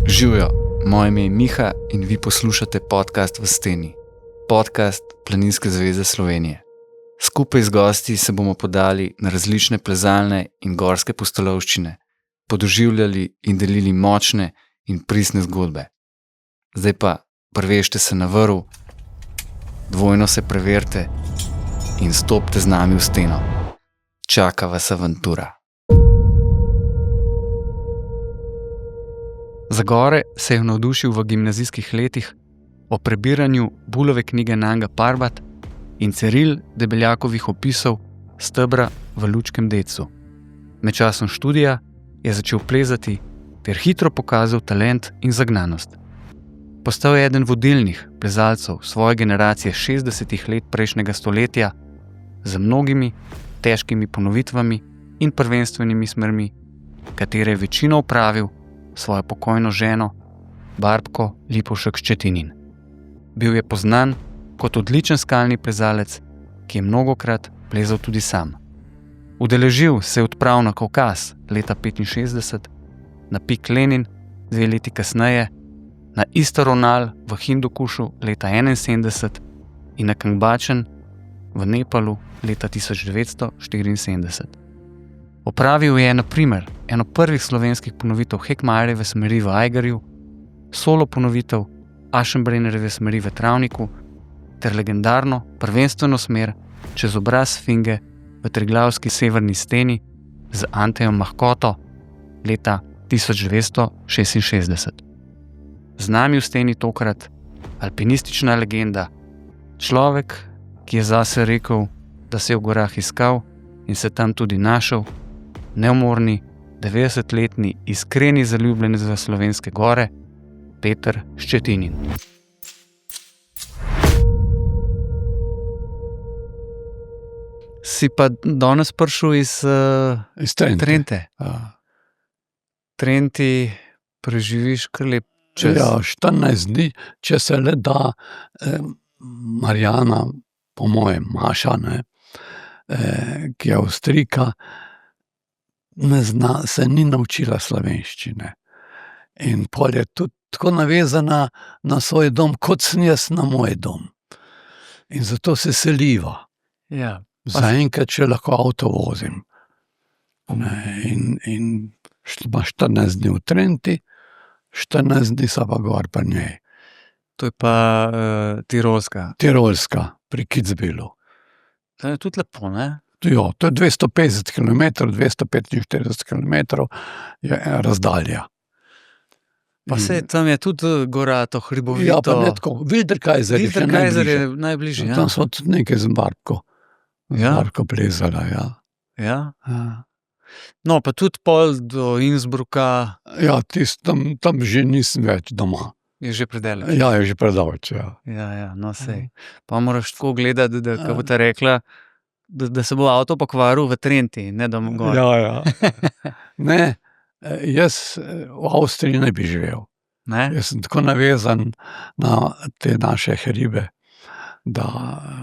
Živjo, moje ime je Miha in vi poslušate podcast V steni, podcast Planinske zveze Slovenije. Skupaj z gosti se bomo podali na različne plezalne in gorske pustolovščine, podoživljali in delili močne in pristne zgodbe. Zdaj pa prvežite se na vrv, dvojno se preverite in stopite z nami v steno. Čaka vas avantura. Za gore se je navdušil v gimnazijskih letih o prebiranju Bulove knjige Nanga Parbat in Ciril Debeljakovih opisov stebra v Lučkem decu. Med časom študija je začel plezati ter hitro pokazal talent in zagnanost. Postal je eden vodilnih plezalcev svoje generacije 60 let prejšnjega stoletja z mnogimi težkimi ponovitvami in prvenstvenimi smermi, katere je večino opravil svojo pokojno ženo, Barbko Lipovšek-Ščetinin. Bil je poznan kot odličen skalni plezalec, ki je mnogokrat plezal tudi sam. Udeležil se je odprav na Kavkaz leta 1965, na Pik Lenin 2 leti kasneje, na Istaronal v Hindukušu leta 1971 in na Kangbačen v Nepalu leta 1974. Opravil je, na primer, eno prvih slovenskih ponovitev Hekmajerjeve smeri v Ajgarju, solo ponovitev Aschenbrennerjeve smeri v Travniku ter legendarno prvenstveno smer čez obraz Sfinge v Triglavski severni steni z Antejem Mahkoto leta 1966. Z nami v steni tokrat alpinistična legenda, človek, ki je zase rekel, da se je v gorah iskal in se tam tudi našel, neumorni, 90-letni, iskreni zaljubljenec v slovenske gore, Peter Ščetinin. Si pa danes prišel iz Trente. Trenti preživiš kar lep čas. Ja, 14 dni, če se le da. Marjana, po mojem Maša, ki je Avstrijka, se ni naučila slovenščine. In pol je tudi tako navezana na svoj dom, kot sem jaz na moj dom. In zato se seliva. Ja. Zaenkrat še lahko avto vozim. In ima 14 dni v Trenti, 14 dni so pa gor pa njej. To je pa Tirolska. Tirolska, pri Kitzbühelu. To je tudi lepo, ne? Jo, to je 250 km, 245 km je razdalja. Pa se tam je tudi gorato, hribovito. Ja, pa ne tako. Wilderkaiser je najbližje. Tam smo tudi nekaj z Barbko. Barbko plezala, ja. Ja? No, pa tudi pol do Innsbrucka. Ja, tam že nisem več doma. Je že predaleč. Ja, je že predaleč, ja. Ja, no sej. Pa moraš tako gledati, da ko bo ta rekla, da se bo avto pokvaril v Trenti, ne da mu gor. Ja. Ne, jaz v Avstriji ne bi živel. Ne? Jaz sem tako navezan na te naše hribe, da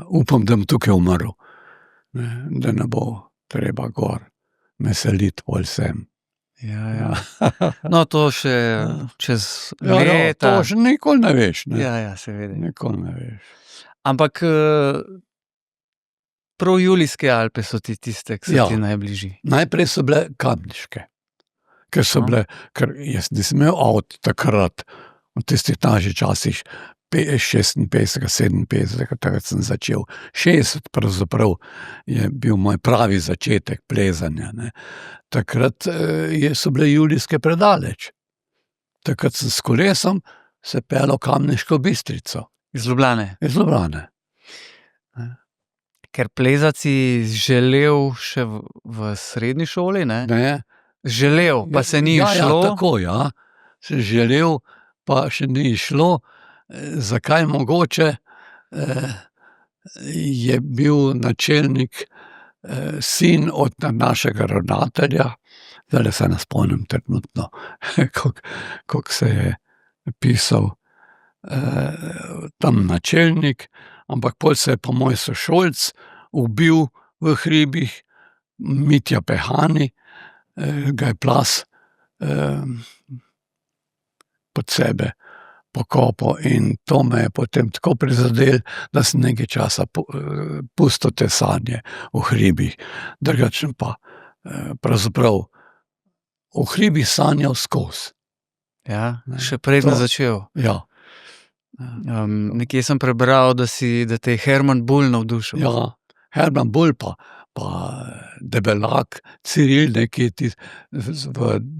upam, da bom tukaj umrl. Da ne bo treba gor me seliti bolj sem. Ja. No, to še čez leta. To še nikoli ne veš. Ne? Ja, seveda. Nikoli ne veš. Ampak prav Julijske Alpe so ti tiste, ki so ti najbližji. Najprej so bile Kamniške. Ker jaz nisem imel avto takrat, v tistih naših časih, 56, 57, takrat sem začel. 60 pravzaprav je bil moj pravi začetek plezanja. Ne. Takrat so bile Julijske predaleč. Takrat sem s kolesom se peljal Kamniško Bistrico. Iz Ljubljane? Iz Ljubljane. Ker plezat si želel še v srednji šoli, ne? Ne. Želel, pa se ni šlo? Ja, tako, ja. Se želel, pa še ni šlo. Zakaj mogoče je bil načelnik sin od našega ravnatelja, zdaj se ne spomnim trenutno, kako se je pisal tam načelnik, ampak pol se je pa moj sošolc ubil v hribih, Mitja Pehani, ga je Plas pod sebe pokopal in to me je potem tako prizadelo, da sem nekaj časa pustil te sanje v hribih. Drugače pa pravzaprav v hribih sanjal skozi. Ja, Ne, še preden to- začel. Ja, Nekje sem prebral, da te je Herman Bull navdušil. ja. Herman Bull pa Debelak, Ciril, nekje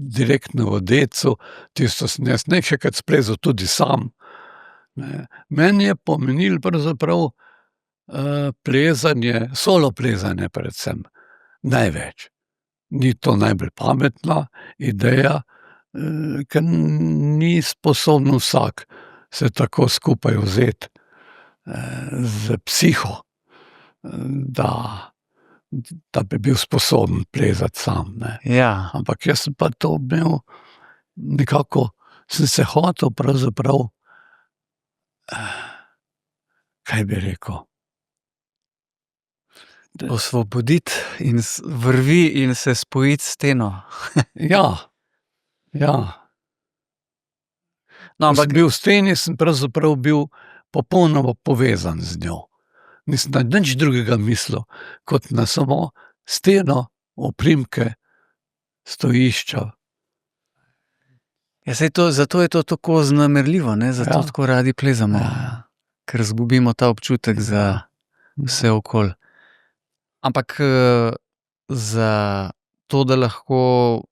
direktno v Decu, tisto sem jaz nekajkrat splezal tudi sam. Ne. Meni je pomenilo pravzaprav plezanje, solo plezanje predvsem, največ. Ni to najbolj pametna ideja, ker ni sposoben vsak se tako skupaj vzeti z psiho, da bi bil sposoben plezati sam. Ne. Ja, Ampak jaz sem pa to imel nekako, sem se hotel pravzaprav, kaj bi rekel, osvoboditi in vrvi in se spojiti s steno. ja, ja. No, Ko sem ampak bil v steni, sem pravzaprav bil popolnoma povezan z njo. Nisem na nič drugega mislil, kot na samo steno, oprimke, stojišča. ja, zato je to tako znamerljivo, ne? Zato Ja. tako radi plezamo, Ja. ker izgubimo ta občutek za vse okoli. Ampak za to, da lahko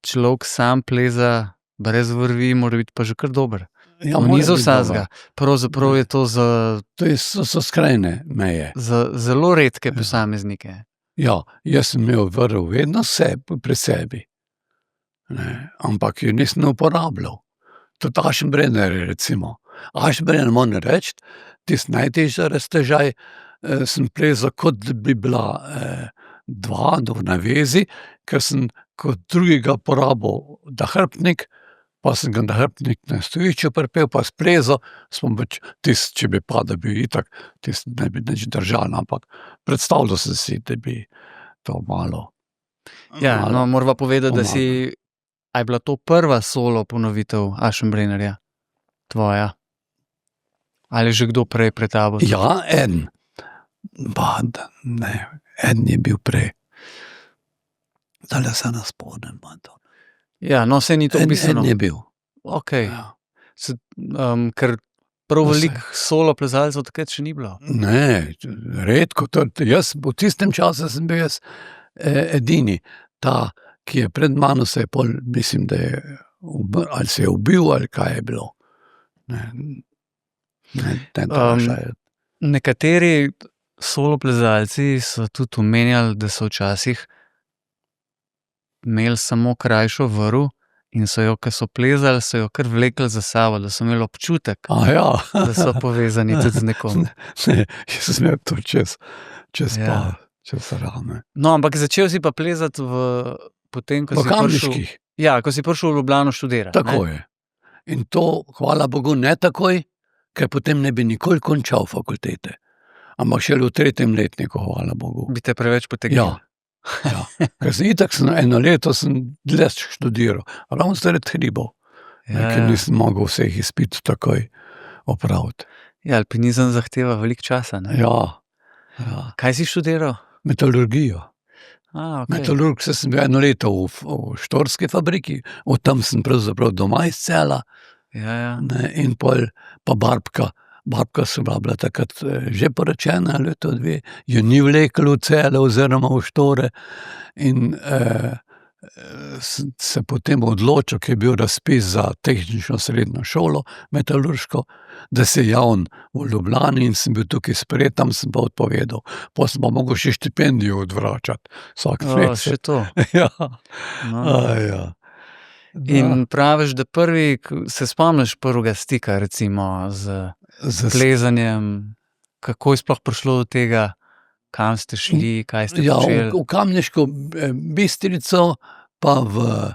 človek sam pleza brez vrvi, mora biti pa že kar dober. Ja, Ni mora za biti vsakega. Pravzaprav je to To so skrajne meje. za zelo redke posameznike. Ja, jaz sem imel vrv vedno pri sebi, ne, ampak jo nisem uporabljal. Tudi Aschenbrenner, recimo. Aschenbrenner, moram reči, tisti najtežji raztežaj sem plezal, kot da bi bila dva v navezi, ker sem kot drugega porabil nahrbtnik, pa sem ga nahrbtnik na stojišču pripel, pa splezal, če bi padel, bi itak, tisti ne bi nič držal, ampak predstavljal sem si, da bi to malo. Ja, no, morava povedati, da pomaga. a je bila to prva solo ponovitev Aschenbrennerja? Tvoja? Ali je že kdo prej pred tabo? Ja, en. Ne, en je bil prej. Zdaj se ne spomnim. Ja, no, saj ni to bistveno. En je bil. Okay. Ja. Ker prav No, veliko solo plezalcev takrat še ni bilo. Ne, redko. V tistem času sem bil jaz edini. Ta, ki je pred mano, se je pol, mislim, da je ali se je ubil, ali kaj je bilo. Ne vprašaj. Nekateri solo plezalci so tudi omenjali, da so včasih imeli samo krajšo vrv in so jo, ko so plezali, so jo kar vlekli za sabo, da so imeli občutek, Ja. da so povezani tudi z nekom. Ne, jaz sem imel to čez Ja. čez rame. No, ampak začel si pa plezati potem, ko V si prišel, Kamniških. ja, ko si prišel v Ljubljano študirati. Tako je. In to, hvala Bogu, ne takoj, ker potem ne bi nikoli končal fakultete. Ampak šele v 3. letniku, hvala Bogu. Bi te preveč potegnil. Ja. Ker sem itak eno leto dlje študiral, ravno zaradi hribov, ker nisem mogel vseh izpitov takoj opraviti. Ja, alpinizem zahteva veliko časa. Ne? Ja. Kaj si študiral? Metalurgijo. Okay. Metalurg sem bil eno leto v štorski fabriki, od tam sem pravzaprav doma iz Cela, Ja. ne, in pol pa Barbka. Barbka sem bila takrat že poročena, leto dve, jo ni vlekla v Cele oziroma v Štore in sem se potem odločil, ker je bil razpis za tehnično srednjo šolo, metalurško, da se javim v Ljubljani in sem bil tukaj sprejet, tam sem pa odpovedal. Potem sem pa mogel še štipendijo odvračati. Vsak mesec. Še to. Ja. No. Ja. In praviš, da se spomniš prvega stika recimo z plezanjem, kako je sploh prišlo do tega, kam ste šli, kaj ste počeli? V Kamniško Bistrico, pa v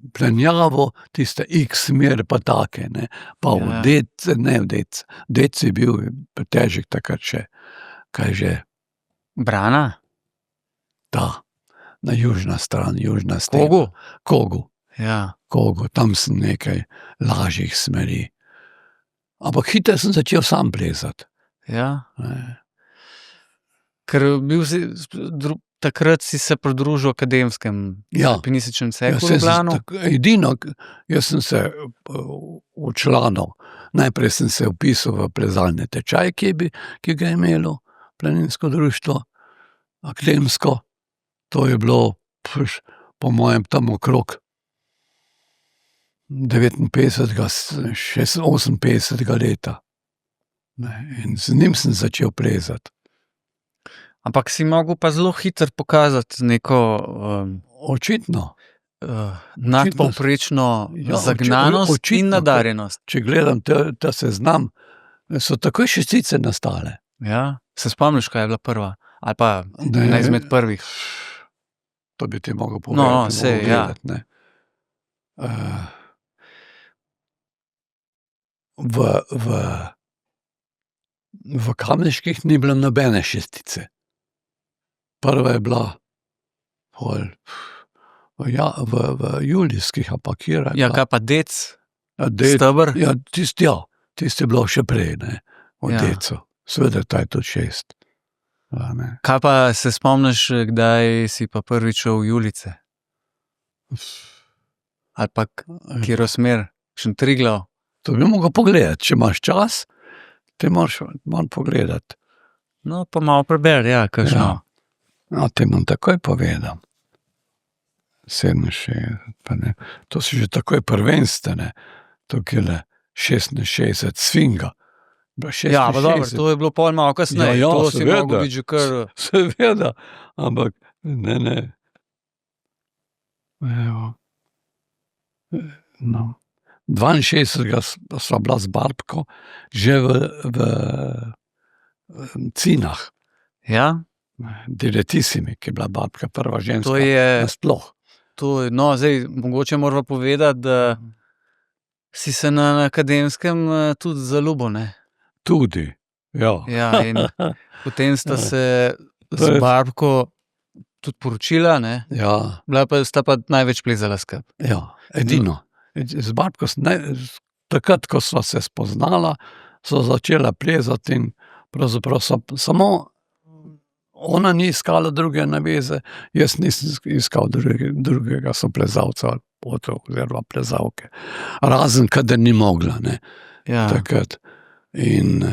Planjavo, tiste X smer, pa take, ne. Pa v Dec, ne v Dec. Dec je bil težek takrat še. Kaj že? Brana? Da, na južna stran, južna stena. Kogu? Kogu. Ja. kogu, tam sem nekaj lažjih smeri. Ampak hitro sem začel sam plezati. Ja. Ne. Ker takrat si se pridružil akademskem alpinističnem cehu v Ljubljano. Edino, jaz sem se včlanil. Najprej sem se vpisal v plezalni tečaj, ki ga je imelo planinsko društvo, akademsko. To je bilo po mojem tam okrog 59, 58 leta. In z njim sem začel plezati. Ampak si mogel pa zelo hitro pokazati neko Očitno. nadpovprečno zagnanost in nadarjenost. Če gledam ta seznam, so takoj šestice nastale. Ja. Se spomniš, kaj je bila prva? Ali pa ena izmed prvih? To bi ti mogel povedati. Ja. V Kamniških ni bilo nobene šestice. Prva je bila v Julijskih, ampak kjer je Ja, bila? kaj pa dec, Dec, steber? ja, tisti je bilo še prej, ne, v Ja. decu. Seveda, ta je tudi 6. Ne. Kaj pa se spomniš, kdaj si pa prvič šel v Julice? Ali pa katero smer? Še Triglav? To bi mogel pogledati, če imaš čas, te moraš pogledati. No, pa malo preberi, ja, kakšno. Ja. No, te bom takoj povedal. 67, pa ne. To so že takoj prvenstvene. Tukaj je 66, Sfinga. Ja, pa dobro, to je bilo pol malo kasneje. Ja, to si seveda. mogel biti že kar... Seveda, ampak ne. Evo. No. 62 sva bila z Barbko že v Cinah. Ja, Diretissimi, ki je bila Barbka prva ženska. to je... Nasploh. No, zdaj, mogoče moramo povedati, da si se na akademskem tudi zaljubil, ne? Tudi, ja. Ja, in potem sta se z Barbko tudi poročila, ne? Ja, Sta pa največ plezala skupaj. ja, edino. Z Barbko takrat, ko sva se spoznala, so začela plezati in pravzaprav samo ona ni iskala druge naveze, jaz nisem iskal drugega soplezalca oziroma plezalke. Razen, kadar ni mogla, ne, Ja, takrat. In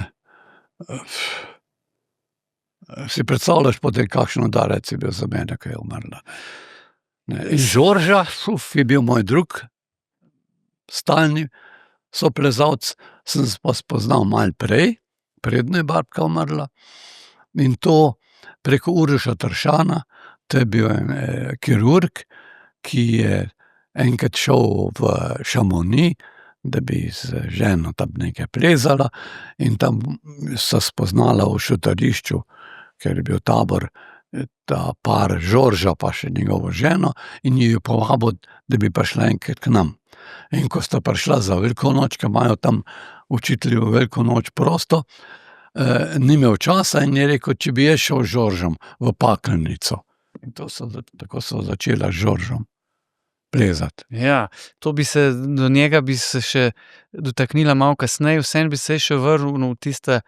si predstavljaš potem, kakšen udarec je bil za mene, ko je umrla. Ne. In Žorža, je bil moj drug, stalni soplezalec, sem pa spoznal malo prej, predno je Barbka umrla. In to preko Uroša Tršana, to je bil en kirurg, ki je enkrat šel v Chamonix, da bi z ženo tam nekaj plezala, in tam sta spoznala v šutarišču, ker je bil tabor, ta par Žorža pa še njegovo ženo, in ji je povabil, da bi prišla enkrat k nam. In ko sta prišla za Veliko noč, ko imajo tam učitelji v Veliko noč prosto, ni imel časa in je rekel, če bi jaz šel z Žoržem v Paklenico. In tako so začela z Žoržem plezati. ja, do njega bi se še dotaknila malo kasneje, vseeno bi se še vrnil v tiste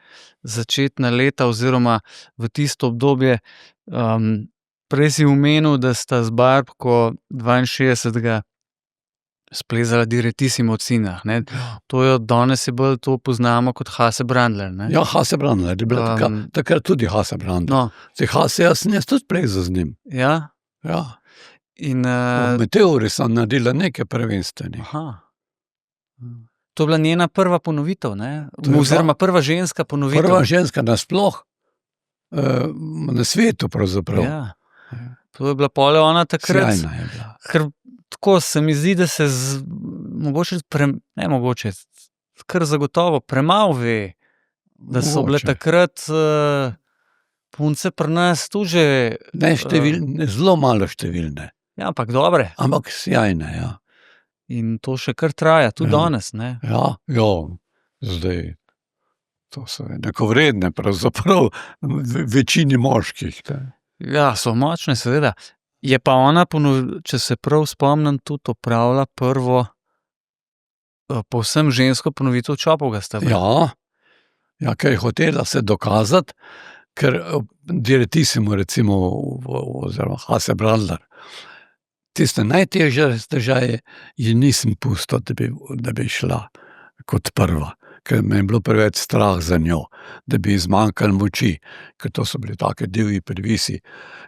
začetna leta oziroma v tisto obdobje. Prej si omenil, da sta z Barbko 62. splezala Diretissimo v Cinah, ne. To je danes bolj to poznamo kot Hase Brandler, ne. Ja, Hase Brandler je bila takrat tudi Hase Brandler. No, Hase, jaz sem tudi plezal z njim. ja, Ja. in... V Meteori sem naredila nekaj prvenstvenih. Aha. To je bila njena prva ponovitev, ne? To je Oziroma prva ženska ponovitev. Prva ženska nasploh na svetu pravzaprav. Ja. To je bila pole ona takrat, Sjajna je bila. ker tako se mi zdi, da se kar zagotovo premalo ve, da so bile Mogoče. takrat punce pri nas tudi že, Zelo malo številne, ja, ampak dobre. ampak sjajne, ja. In to še kar traja, tudi Ja. danes, ne. Ja, zdaj, to so enakovredne pravzaprav večini moških. Ja, so močne, seveda. Je pa ona, če se prav spomnim, tudi opravila prvo povsem žensko ponovitev Čopovega stebra. Ja, ker je hotela se dokazati, ker Direttissimo recimo, oziroma Hase Brandler, tiste najtežje raztežaje ji nisem pustil, da bi šla kot prva, ker me je bilo preveč strah za njo, da bi zmanjkalo moči, ker to so bili take divji privisi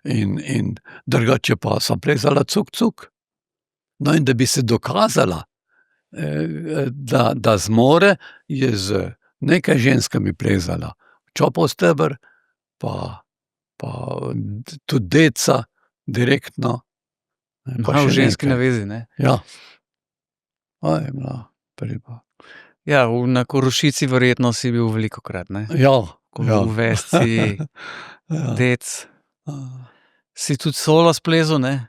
in drugače pa sem plezala cuk. No, in da bi se dokazala, da zmore, je z nekaj ženskami plezala. Čopov steber, pa tudi Deca, direktno. V ženski navezi, ne? Ja. Je bila pripa. Ja, na Korošici verjetno si bil velikokrat, ne? Ja. V Vesci, Dec. Si tudi solo splezal, ne?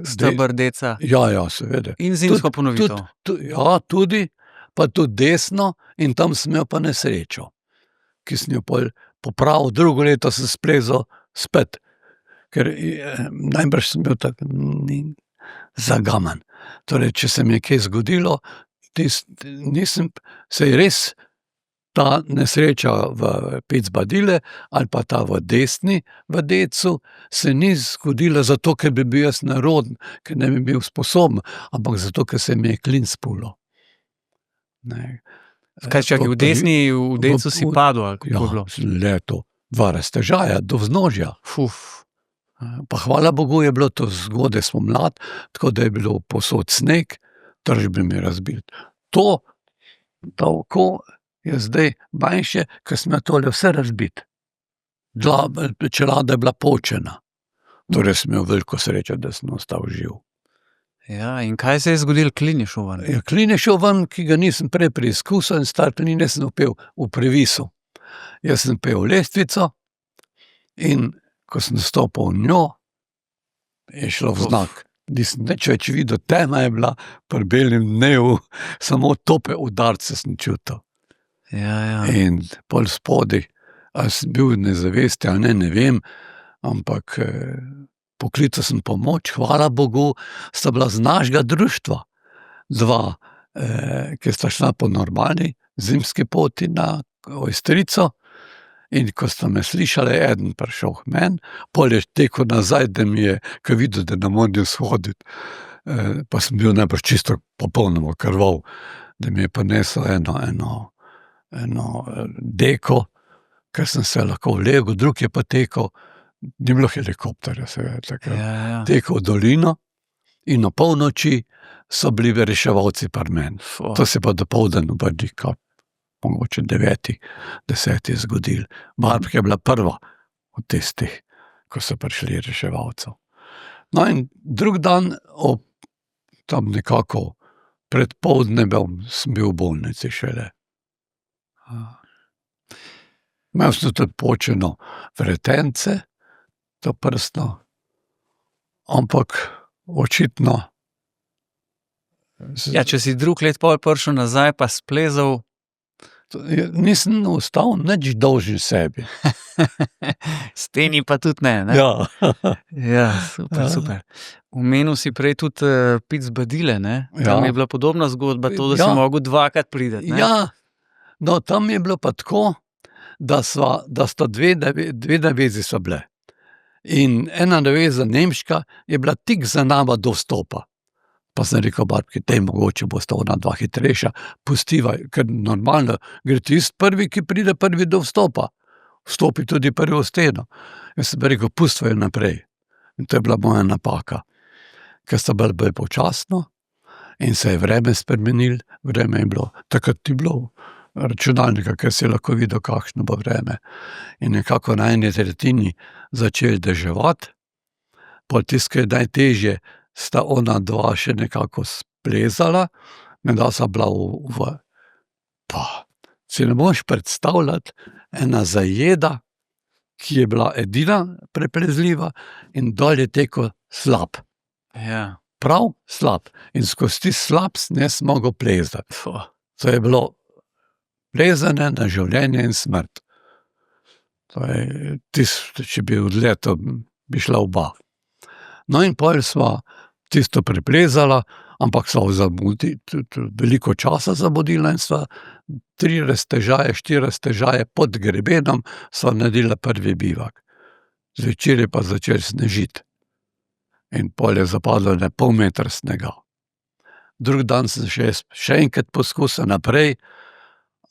Steber, Deca. Ja, seveda. In zimsko ponovitev. Ja, tudi, pa tudi desno, in tam sem imel pa nesrečo, ki sem jo popravil, drugo leto sem splezal spet, ker najbrž sem bil tak zagaman. Torej, če se mi je kaj zgodilo, se je res ta nesreča v Picbadile ali pa ta v desni, v Decu, se ni zgodila zato, ker bi bil jaz neroden, ker ne bi bil sposoben, ampak zato, ker se mi je klin spulil. Kaj čakaj, v Decu si padel, ali kako je bilo? Leto, 2 raztežaja, do vznožja. Pa hvala Bogu je bilo to zgodaj spomladi, tako da je bilo povsod sneg, tržbe mi razbil. To oko je zdaj manjše, ker sem tole vse razbit. Čelada je bila počena. Torej sem imel veliko srečo, da sem ostal živ. Ja, in kaj se je zgodilo? Klin je šel ven? Ja, klin je šel ven, ki ga nisem prej preizkusil, in star klin sem upel v previsu. Jaz sem pel lestvico in ko sem stopil v njo, je šlo v znak. Nisem nič več videl, tema je bila, pri belem dnevu, samo tope udarce sem čutil. Ja. In pol spodaj, ali sem bil v nezavesti ali ne vem, ampak poklical sem pomoč, hvala Bogu, sta bila z našega društva 2, ki sta šla po normalni zimski poti na Ojstrico, in ko sta me slišali, eden prišel k meni, pol je tekel nazaj, da mi je, ko je videl, da ne morem shoditi, pa sem bil najbrž čisto popolnoma krval, da mi je prinesel eno deko, ker sem se lahko vlegel, drug je pa tekel, ni bilo helikopterja, seveda, tekel v dolino in o polnoči so bili reševalci pri meni. To se pa dopoldan obrdi, mogoče 9, 10 zgodil. Barbka je bila prva od tistih, ko so prišli reševalcev. No in drug dan, tam nekako pred poldnebom, sem bil v bolnici šele. Imel sem tudi počeno vretence, to prstno, ampak očitno. Ja, če si drug let pol prišel nazaj, pa splezal. Nisem ostal nič dolžen sebi. Steni pa tudi ne? Ja. Ja, super. Omenil si prej tudi Picbadile, ne? Tam je bila podobna zgodba, to, da si mogel 2krat priti, ne? Ja, no tam je bilo pa tako, da sta dve navezi so bile. In ena naveza nemška je bila tik za nama do vstopa. Pa sem rekel Barbki, mogoče bosta ona 2 hitrejša, pustiva, ker normalno gre tisti prvi, ki pride prvi do vstopa. Vstopi tudi prvi v steno. Jaz sem rekel, pustiva jo naprej. In to je bila moja napaka. Ker sta bolj počasno in se je vreme spremenilo, vreme je bilo, takrat ni bilo računalnika, ker si lahko videl, kakšno bo vreme. In nekako na eni tretjini začeli deževati, pol tisto, ki je najtežje, sta ona 2 še nekako splezala, menda sta bila pa si ne moreš predstavljati, ena zajeda, ki je bila edina preplezljiva, in dol je tekel slap. Ja. Prav slap. In skozi ti slap sem jaz mogel plezati. To je bilo plezanje na življenje in smrt. To je če bi odletel, bi šla oba. No, in pol sva tisto preplezala, ampak sva v zamudi, veliko časa zamudila in sva 3 raztežaje, 4 raztežaje pod grebenom sva naredila prvi bivak. Zvečer je pa začelo snežiti. In pol je zapadlo ene pol metra snega. Drug dan sem še enkrat poskusil naprej,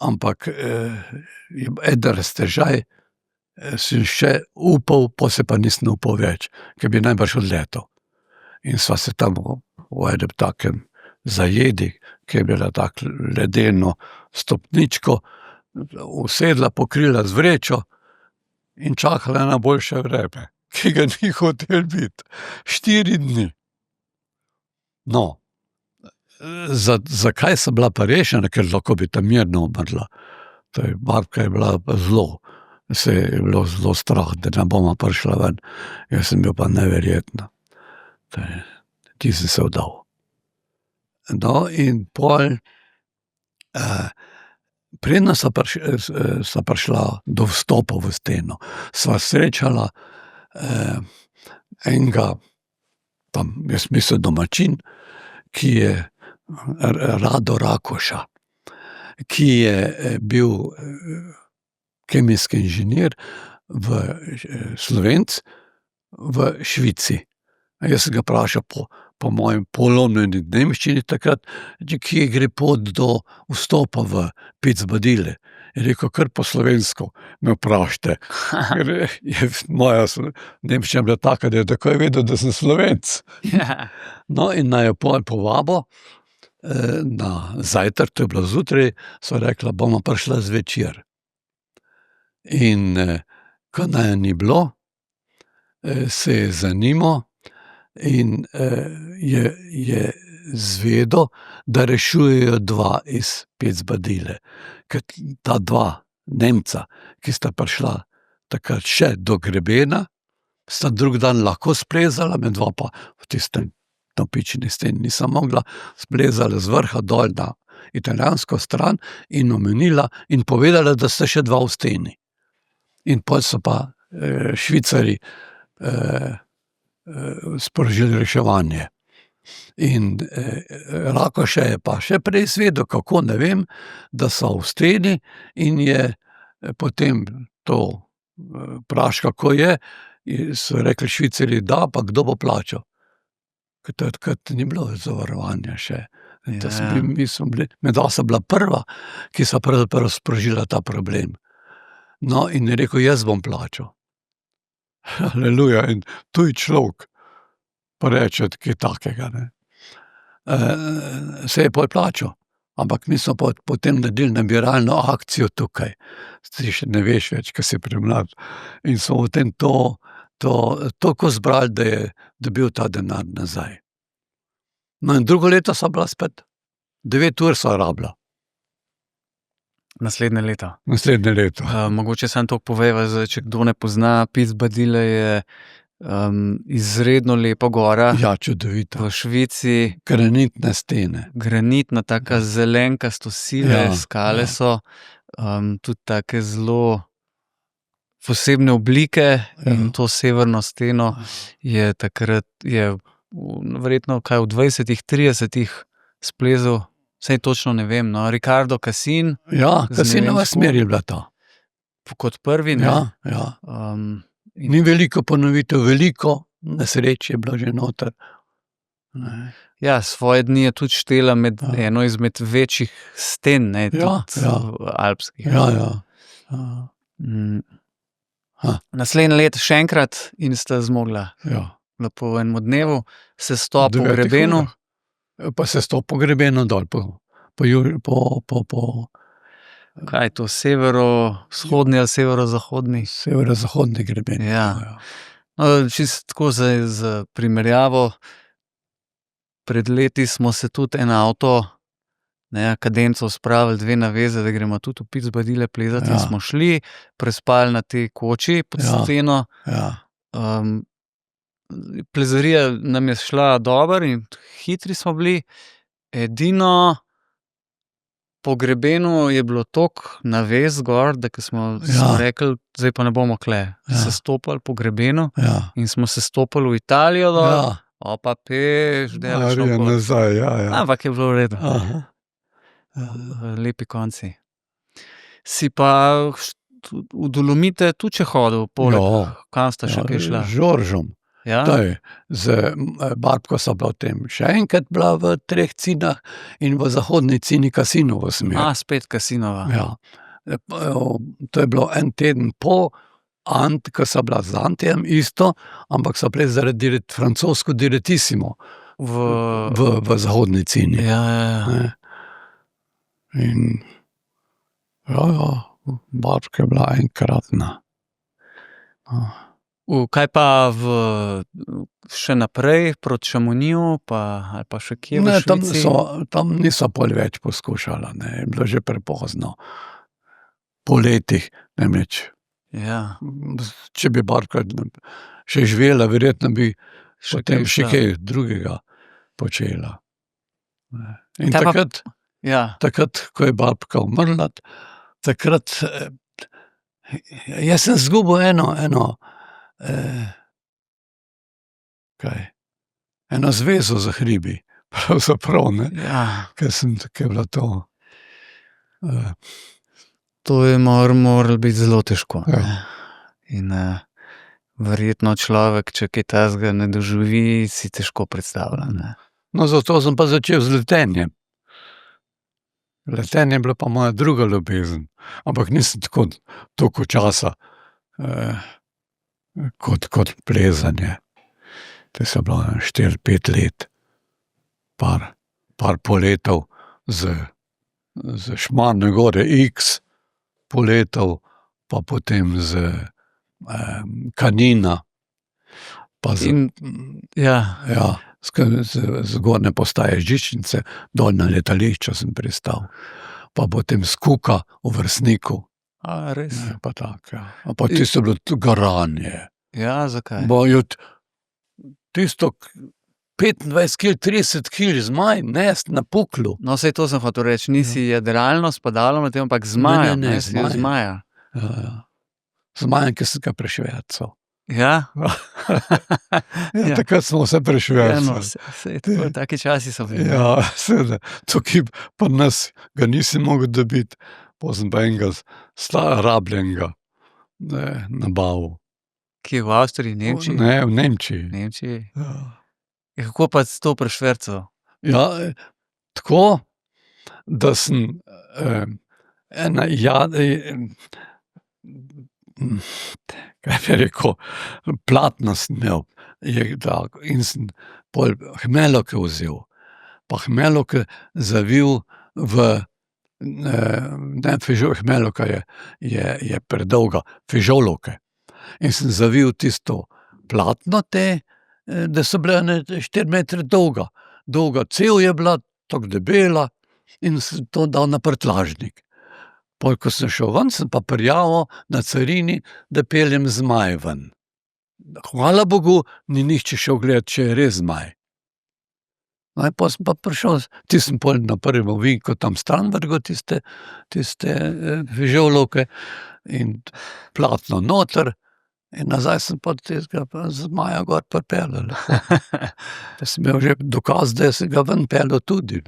ampak eden raztežaj sem še upal, pol se pa nisem upal več, ker bi najbrž odletel. In sva se tam v enem takem zajedi, ki je bila tako ledeno stopničko, usedla, pokrila z vrečo in čakala na boljše vreme, ki ga ni hotel biti. 4 dni. No, zakaj sem bila pa rešena, ker lahko bi tam mirno umrla. Babka je bila pa zelo, se je bilo zelo strah, da ne bova prišla ven. Jaz sem bil pa neverjetno. Ti si se vdal. No, in pol, preden sva prišla do vstopa v steno, sva srečala enega, tam, jaz mislim, domačin, ki je Rado Rakoša, ki je bil kemijski inženir Slovenc v Švici. Jaz sem ga vprašal po mojem polomljeni nemščini takrat, kje gre pot do vstopa v Picbadile. Je rekel, kar po slovensko me vprašajte. Ker je moja nemščina bila taka, da je takoj vedel, da sem Slovenc. No, in naj jo pol povabo na zajtrk, to je bilo zjutraj, sva rekla, bomo prišla zvečer. In ko naj ni bilo, se je zanimal in je zvedel, da rešujejo 2 iz Picbadile. Ker ta 2 Nemca, ki sta prišla takrat še do grebena, sta drug dan lahko splezala, medva pa v tistem navpični steni nisem mogla, splezala z vrha dol na italijansko stran in omenila in povedala, da sta še 2 v steni. In pol so pa Švicarji sprožili reševanje. In Rakoša je pa še prej izvedel, kako, ne vem, da so v steni in je potem to vprašal, kako je, in so rekli Švicarji, da, pa kdo bo plačal. Ker takrat ni bilo zavarovanja še. Midva sta bila prva, ki sta pravzaprav sprožila ta problem. No, in je rekel, jaz bom plačal. Aleluja, in tuj človek pa reče kaj takega, ne. Se je pol plačal, ampak mi smo potem naredili nabiralno akcijo tukaj. Ti še ne veš več, ko si premlad. In smo potem toliko zbrali, da je dobil ta denar nazaj. No, in drugo leto sva bila spet, 9 ur sva rabila. Naslednje leto. Naslednje leto. Mogoče samo toliko poveva, če kdo ne pozna, Picbadile je izredno lepa gora. Ja, čudovita. V Švici. Granitne stene. Granitna, taka zelenkasto sive skale so, tudi take zelo posebne oblike in to severno steno je takrat, verjetno kaj v 20-30 splezel, saj točno ne vem, no, Ricardo Cassin. Ja, Cassinova smer je bila ta. Kot prvi, ne? Ja. Ni veliko ponovitev, veliko nesreč je bilo že noter. Ja, svoje dni je tudi štela med eno izmed večjih sten, ne, tudi alpskih. Ja. Naslednje leto še enkrat in sta zmogla. Ja. Po enem dnevu sestop po grebenu. Pa sestop po grebenu dol, Kaj je to, severovzhodni ali severozahodni? Severozahodni greben. Ja. No, čisto tako za primerjavo, pred leti smo se tudi en avto, kadenco spravili 2 naveze, da gremo tudi v Picbadile plezati in smo šli, prespali na tej koči pod steno. Plezarija nam je šla dobro in hitri smo bili, edino po grebenu je bilo toliko navez gor, da smo rekli, zdaj pa ne bomo kle. Se stopali po grebenu in smo se stopali v Italijo, pa peš, delaš nazaj, ampak je bilo v redu. Lepi konci. Si pa v Dolomite tudi če hodil, kam sta še kaj šla? Z Žoržom. Z babko so bila v tem še enkrat bila v 3 cinah in v zahodni cini Kasinovo smer. Spet Kasinova. To je bilo en teden po ko so bila z Antijem isto, ampak so bile zaradi francosko diretissimo v zahodni cini. In babka je bila enkratna. Kaj pa še naprej proti Šamoniju, ali pa še kje v Švici? Tam niso pol več poskušala, je bilo že prepozno. Po letih, namreč. Če bi Barka še živela, verjetno bi potem še kaj drugega počela. In takrat, ko je babka umrla, takrat jaz sem zgubil eno zvezo za hribi, pravzaprav, ker je bilo to. To je moralo biti zelo težko. In verjetno človek, če kaj takega ne doživi, si težko predstavlja. No, zato sem pa začel z letenjem. Letenje je bila pa moja druga ljubezen, ampak nisem tako toliko časa kot plezanje. To je bilo 4-5 let, par poletov z Šmarne gore X poletov, pa potem z Kanina, pa z gornje postaje Žičnice, dol na letališču sem pristal, pa potem z Kuka v Vrstniku. Res? Pa tako, Pa tisto je bilo garanje. Zakaj? Tisto 25 kil, 30 kil zmaj nest na puklu. No, sej to sem hotel reči, nisi jadralno spadalo na tem, ampak zmaja. Zmaja. Zmaja, ki sem ga prešvercal. Takrat smo vse prešvercali. Taki časi so bili. Seveda. Tukaj pa nas ga nisi mogel dobiti, potem pa enega rabljenega nabavil. Kje, v Avstriji, Nemčiji? Ne, v Nemčiji. Nemčiji? Kako pa si to prešvercal? Tako, da sem kaj bi rekel, platno sem imel in sem pol hmelovke vzel, pa hmelovke zavil hmelovka je predolga, fižolovke. In sem zavil tisto platno da so bile 4 metre dolga. Cev je bila, tako debela, in sem to dal na prtljažnik. Pol, ko sem šel ven, sem pa prijavil na carini, da peljem zmaj ven. Hvala Bogu, ni nihče šel gledat, če je res zmaj. No, in pa sem pa prišel, sem pol na prvem ovinku tam stran vrgel tiste fižolovke in platno noter, in nazaj sem pa tistega zmaja gor pripeljal. Da sem imel že dokaz, da sem ga ven peljal tudi.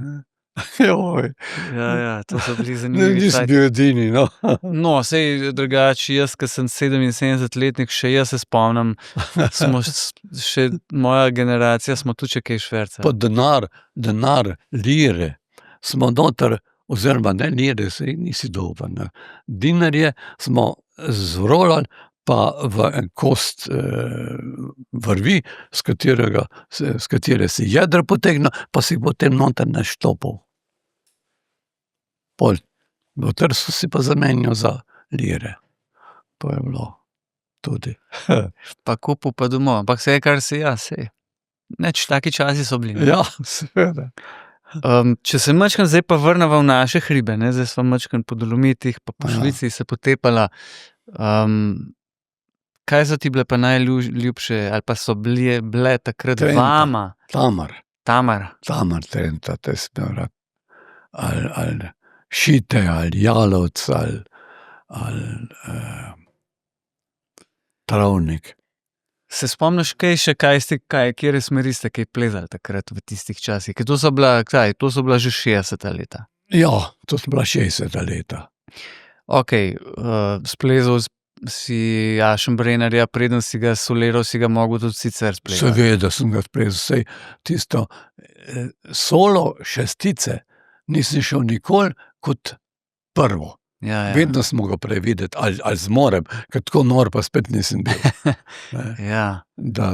To so bili zanimivi. Nisem bil edini, no. No, sej drugače, jaz, ki sem 77-letnik, še jaz se spomnim, moja generacija smo tudi še kaj švercali. Pa denar, lire, smo noter, oziroma ne lire, sej nisi doben, dinarje smo zrolali, pa v en kost vrvi, s katere si jedra potegnil, pa si potem noter naštopil. V Trstu si pa zamenjal za lire. To je bilo tudi. Pa kupil pa domov, ampak vse, kar si sej. Neč, taki časi so bili. Seveda. Če se majčkeno zdaj pa vrneva v naše hribe, zdaj sva majčkeno po Dolomitih, pa po Švici se potepala. Kaj so ti bile pa najljubše, ali pa so bile takrat vama? Tamar. Tamar. Trenta, te sem imel rad. Ali Šite ali jalovec ali travnik. Se spomniš kje smeri ste kaj plezali takrat v tistih časih? Ker to so bila že 60. leta. Ja, to so bila 60. leta. Ok, splezal si Aschenbrennerja, preden si ga soliral, si ga mogel tudi sicer splezati. Seveda sem ga splezal, saj tisto solo šestice nisem šel nikoli kot prvo. Ja. Vedno smo ga prevideti, ali zmorem, ker tako nor pa spet nisem bil. Ja. Da,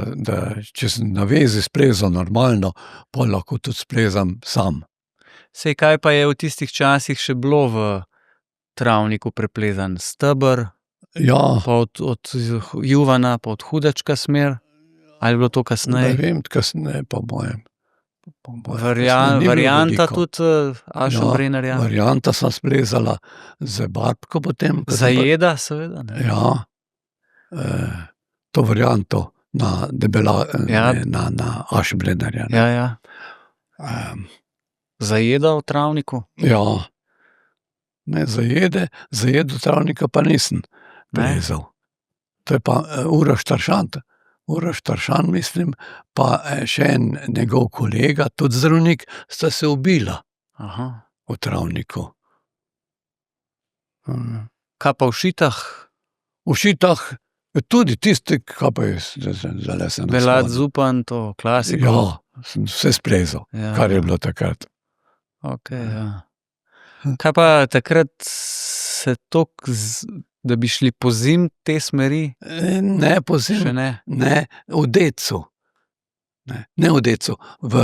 če sem na vezi splezal normalno, pa lahko tudi splezam sam. Sej, kaj pa je v tistih časih še bilo v travniku preplezan? Steber, Ja, pa od Juvana, pa od Hudačka smer? Ali je bilo to ne kasneje? vem, kasneje po mojem. Varianta tudi Aschenbrennerja? Varianta sva splezala z Barbko potem. Zajeda, seveda. Ne? Ja, to varianto na na Aschenbrennerja. Ja. Zajeda v travniku? Ja, ne, zajedo travnika pa nisem plezal. To je pa Uroš Taršan, mislim, pa še en njegov kolega, tudi zdravnik, sta se ubila Aha. v travniku. Kaj pa v Šitah? V Šitah tudi tisti, kaj pa je zdaj se Belat Zupan, to klasiko? Ja, sem vse splezal, kar je bilo takrat. Ok, ja. Kaj pa takrat se toliko, da bi šli po zim te smeri? Ne po zim, Še ne? ne, v Decu. Ne v Decu, v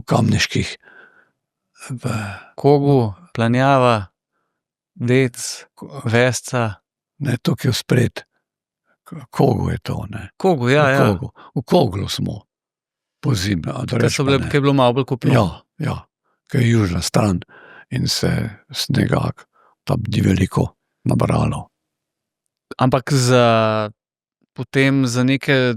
Kamniških. Kogu, Planjava, Dec, Vesca. Ne, tukaj vspred. Kogu je to, ne. Kogu, ja. V Koglu smo po zim. Kaj je bilo malo bolj kopno? Ja, kaj je južna stran in se snega tam ni veliko nabralo. Ampak potem za neke,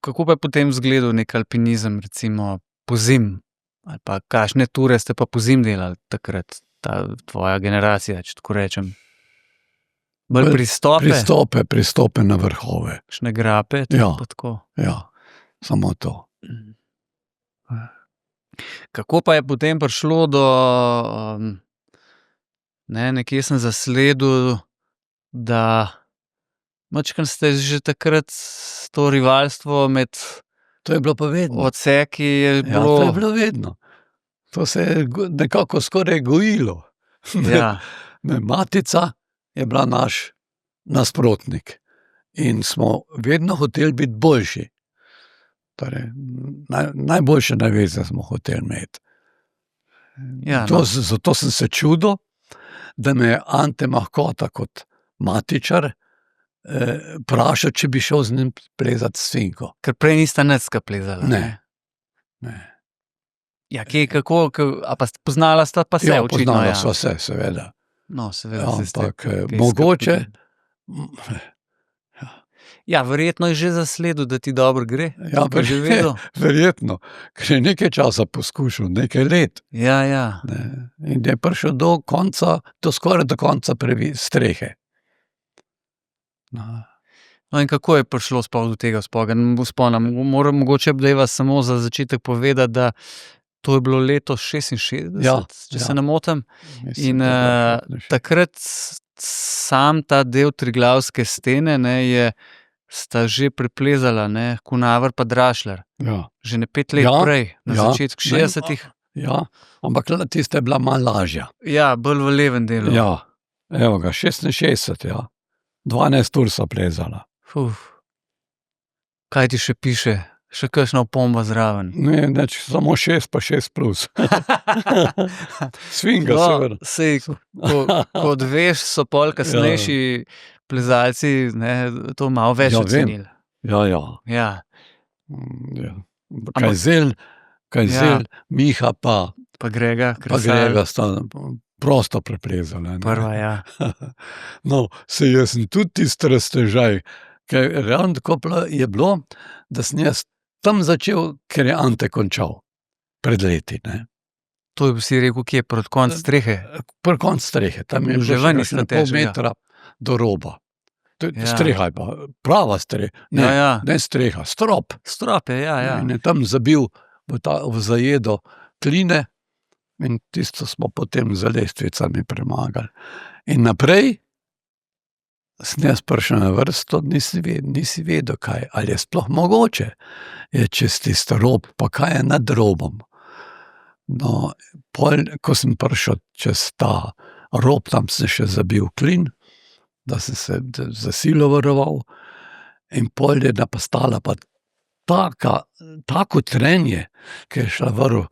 kako pa je potem izgledal nek alpinizem, recimo po zim? Ali pa kakšne ture ste pa po zim delali takrat, ta tvoja generacija, če tako rečem? Bolj pristope? Pristope na vrhove. Kakšne grape? Ja. Pa tako. Ja, samo to. Kako pa je potem prišlo do, nekje sem zasledil, da majčkeno ste že takrat to rivalstvo med To je bilo pa vedno. odseki je Ja, bilo. to je bilo vedno. To se je nekako skoraj gojilo. Ja. Matica je bila naš nasprotnik in smo vedno hoteli biti boljši. Torej, najboljše naveze smo hoteli imeti. Ja, Zato sem se čudil, da me je Ante Mahkota kot matičar vprašal, če bi šel z njim plezati sfinko. Ker prej nista nič plezala. Ne. Ja, kako, a pa poznala sta pa se, Ja, očitno. poznala Ja. sva se, seveda. No, seveda. Ja, saj ste ampak kaj mogoče, skupaj. Ja, verjetno je že zasledil, da ti dobro gre. ja, Je že vedel. verjetno, ker je nekaj časa poskušal, nekaj let. Ja. Ne. In je prišel do konca, skoraj do konca strehe. No, in kako je prišlo sploh do tega vzpona? Moram mogoče dajva samo za začetek povedati, da to je bilo leto 66, Ja, če ja. se ne motim. Mislim, In da je bilo takrat sam ta del Triglavske stene, sta že preplezala, Kunaver pa Drašler. Ja. Že ne 5 let Ja, prej, na ja. začetku 60-ih. Ja, ampak tista je bila malo lažja. Ja, bolj v levem delu. Ja, evo ga, 66, ja. 12 ur so plezala. Kaj ti še piše? Še kakšna opomba zraven? Ne, samo 6 pa 6 plus. Svinga, seveda. Sej, kot veš, so pol kasnejši plezalci, to malo več Ja, vem. ocenili. Ja. Ja. Ja. Kajzel, Miha pa Grega, sta prosto preplezala. Prva, ja. No, jaz sem tudi tisti raztežaj, ker ravno tako je bilo, da sem jaz tam začel, ker je Ante končal pred leti. Ne? To je si rekel, kje je proti koncu strehe. Pri koncu strehe, tam je Že bilo ven še iz kakšne te pol že, ja. metra do roba. Ja. Streha je pa, prava streha, ne, Ja, ne streha, strop. Strop je, ja. In je tam zabil v zajedo kline in tisto smo potem za lestvicami premagali. In naprej sem jaz prišel na vrsto, nisi vedel, kaj, ali je sploh mogoče, je čez tisto rob, pa kaj je nad robom. No, pol, ko sem prišel čez ta rob, tam sem še zabil klin, da sem se za silo varoval, in pol je napastala pa tako trenje, ki je šla vrv,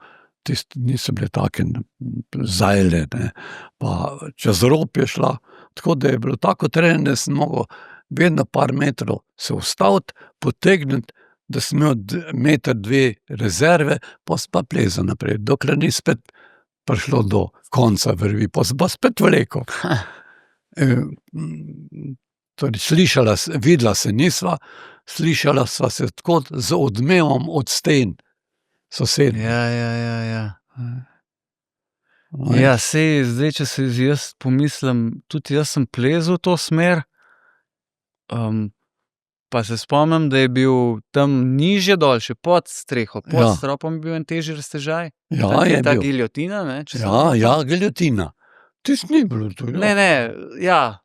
niso bile take zajle, ne, pa čez rob je šla, tako da je bilo tako trenje, da sem mogel vedno par metrov se ustaviti, potegniti, da sem imel meter, dve rezerve, pa sem pa plezal naprej, dokler ni spet prišlo do konca vrvi, pa sem pa spet vlekel. Torej, videla se nisva, slišala sva se tako z odmevom od sten sosednje. Ja. Ja, sej, zdaj, če se jaz pomislim, tudi jaz sem plezal v to smer, pa se spomnim, da je bil tam nižje dol, še pod streho, pod stropom je bil en težji raztežaj. Ja, je ta bil. giljotina, ne? Ja, giljotina. Tisto ni bilo to. Ne, ja.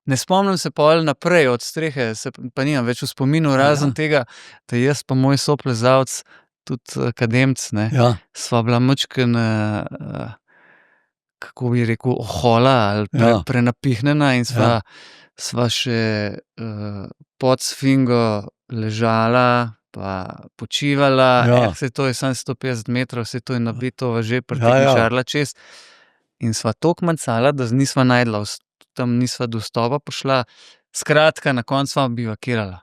Ne spomnim se pol naprej od strehe, pa nimam več v spominu, razen tega, da jaz pa moj soplezalec, tudi akademec, ne, sva bila majčkeno, kako bi rekel, ohola ali prenapihnjena in sva še pod sfingo ležala, pa počivala, saj to je samo 150 metrov, saj to je nabito že pretekničarila čez. In sva toliko mancala, da nisva najdla, tam nisva do vstopa prišla. Skratka, na koncu sva bivakirala.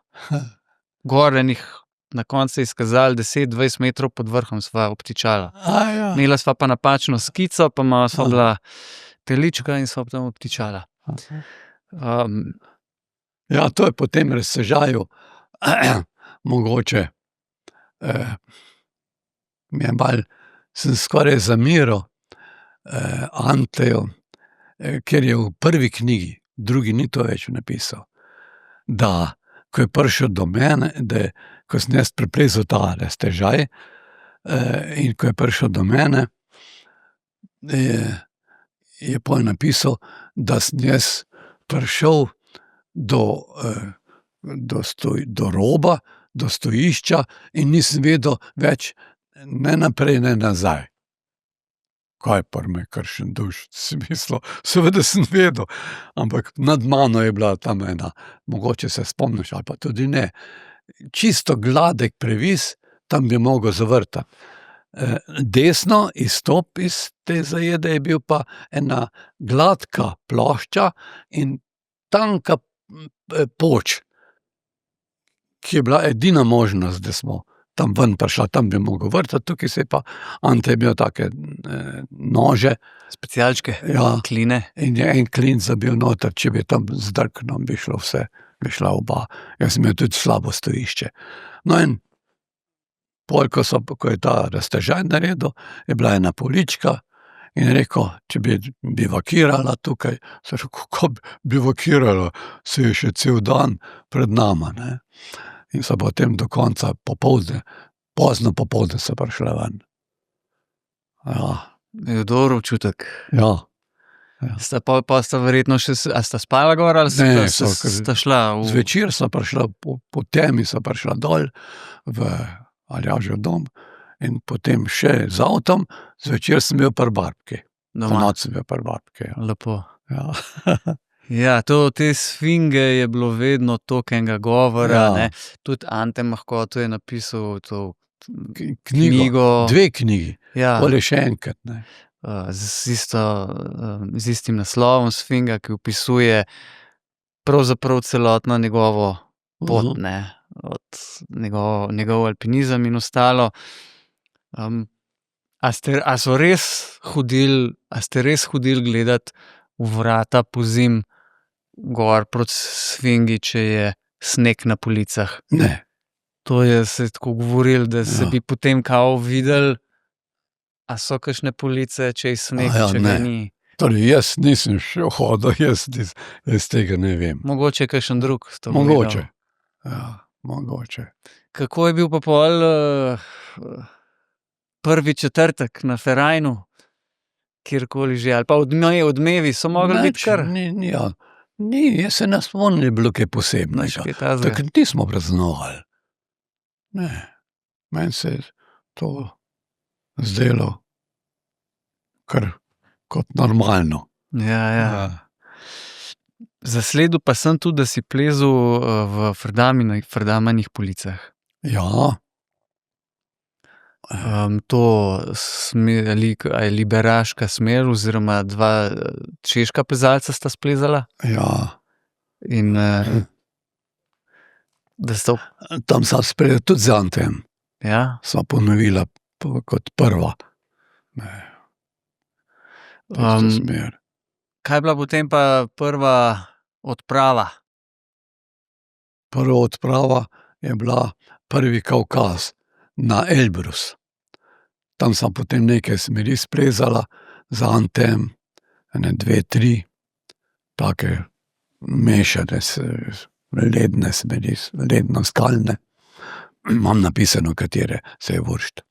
Gor enih, na koncu se je izkazalo 10-20 metrov pod vrhom sva obtičala. Imela sva pa napačno skico, pa malo sva bila telička in sva tam obtičala. Ja, to je po tem raztežaju mogoče. Sem skoraj zamiral Anteju, ker je v prvi knjigi, drugi ni to več napisal, da ko je prišel do mene, ko sem jaz preplezal ta raztežaj, in ko je prišel do mene, je pol napisal, da sem jaz prišel do roba, do stojišča in nisem vedel več ne naprej, ne nazaj. Kaj pa me kršen duš, si mislil, seveda sem vedel, ampak nad mano je bila tam ena, mogoče se spomniš, ali pa tudi ne, čisto gladek previs, tam bi mogel zavrtati. Desno, izstop iz te zajede je bil pa ena gladka plošča in tanka poč, ki je bila edina možnost, da smo tam ven prišla, tam bi mogel vrtati, tukaj se je pa Ante imel take nože. Specialčke, kline. In je en klin zabil noter, če bi tam zdrknil, bi šlo vse, bi šla oba. Jaz sem imel tudi slabo stojišče. No in pol, ko je ta raztežaj naredil, je bila ena polička in rekel, če bi bivakirala tukaj, se rekel, kako bivakirala, se je še cel dan pred nama, ne. In so potem do konca popoldne, pozno popoldne so prišla ven. Ja. Je dober občutek. Ja. Pa sta verjetno še, a sta spala gor ali sta šla v... Zvečer sta prišla, po temi sta prišla dol v Aljažev dom in potem še z avtom, zvečer sem bil pri barbki. Po noč sem bil pri barbki. Lepo. Ja. Ja, te sfinge je bilo vedno toliko enega govora, ne. Tudi Ante Mahkoto je napisal to knjigo. 2 knjigi, pol je še enkrat, ne. Z istim naslovom sfinga, ki opisuje pravzaprav celotno njegovo pot, ne, od njegov alpinizem in ostalo. A ste res hodili gledat v vrata pozim gor proti sfingi, če je sneg na policah? Ne. To je se tako govorilo, da se bi potem kao videli, A so kakšne police, če je sneg, Ja, če ne. ga ni? Torej, jaz nisem še hodil, jaz tega ne vem. Mogoče kakšen drug to Mogoče. gledal. Ja, mogoče. Kako je bil pa pol prvi četrtek na Ferajnu, kjerkoli že, ali pa odmevi so mogli biti kar? Jaz se ne spomnim, da je bilo kaj Nič posebnega. kaj takega. Takrat nismo praznovali. Ne, meni se je to zdelo kar kot normalno. Ja. Zasledil pa sem tudi, da si plezal v Frdamanih policah. Ja, To je liberaška smer oziroma dva češka plezalca sta splezala ja. in da sta Tam sem sprejel tudi z Antem, ja, sva ponovila kot prva. Ne, tisto smer. kaj je bila potem pa prva odprava? Prva odprava je bila prvi Kavkaz na Elbrus. Tam sem potem nekaj smeri splezala z Antem, 1, 2, 3, take mešane ledne smeri, ledno-skalne. Imam napisano, katere se je vršt.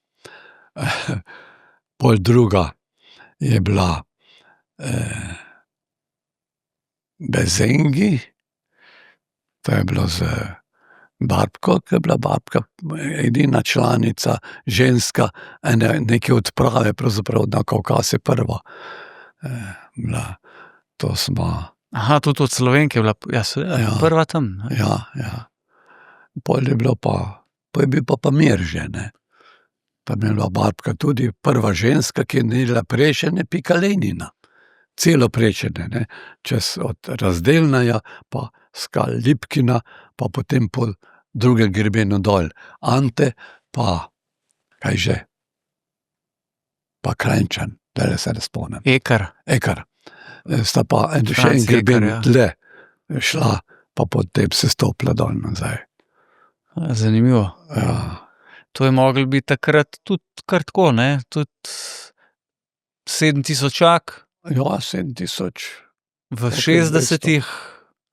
Pol druga je bila Bezengi, to je bilo z Barbko, ki je bila Barbka edina članica, ženska, neke odprave, pravzaprav na Kavkaz je prva bila. To smo. Aha, tudi od Slovenke je bila Ja. prva tam. Ja. Pol je bilo je bil pa Mirže, ne. Tam je bila Barbka tudi prva ženska, ki je naredila prečenje Pika Lenina. Celo prečenje, ne. Čez od Razdelnaja, pa skal Lipkina, pa potem po drugem grebenu dol. Ante, pa kaj že? Pa Kranjčan, zdajle se ne spomnim. Ekar. Sta pa še en Franc greben Ekar, ja. dlje šla, pa potem se stopila dol nazaj. Zanimivo. Ja. To je moglo biti takrat tudi kar tako, ne? Tudi 7000-ak Ja, 7000. v 60-ih.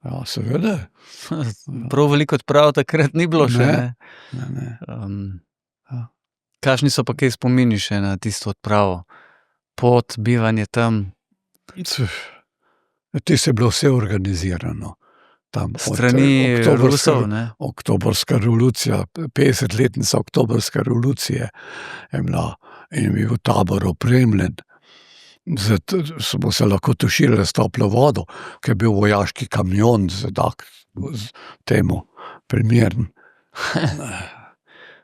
Ja, seveda. Prav veliko odprav takrat ni bilo še, ne? Ne. Ja. Kakšni so pa kaj spomini še na tisto odpravo? Pot, bivanje tam, Tisto je bilo vse organizirano. Tam strani Rusov, ne? Oktobrska revolucija, 50-letnica oktobrske revolucije je bila in je bil tabor opremljen. Smo se lahko tuširali s toplo vodo, ker je bil vojaški kamion z temu primeren.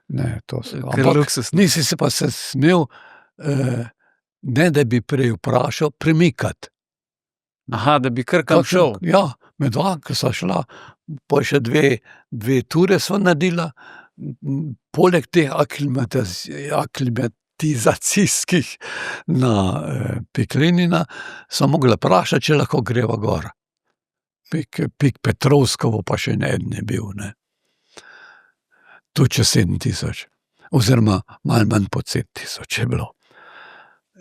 Ne, to se. Kar luksuz. Nisi se pa se smel, ne da bi prej vprašal, premikati. Aha, da bi kar kam šel. Ja, med dva, ko sva šla, pol še dve ture sva naredila, poleg teh aklimatizacijskih na Pik Lenina, sva mogla vprašati, če lahko greva gor. Pik Petrovskovo pa še eden je bil, ne. Tu čez 7000, oziroma malo manj pod 7000 je bilo.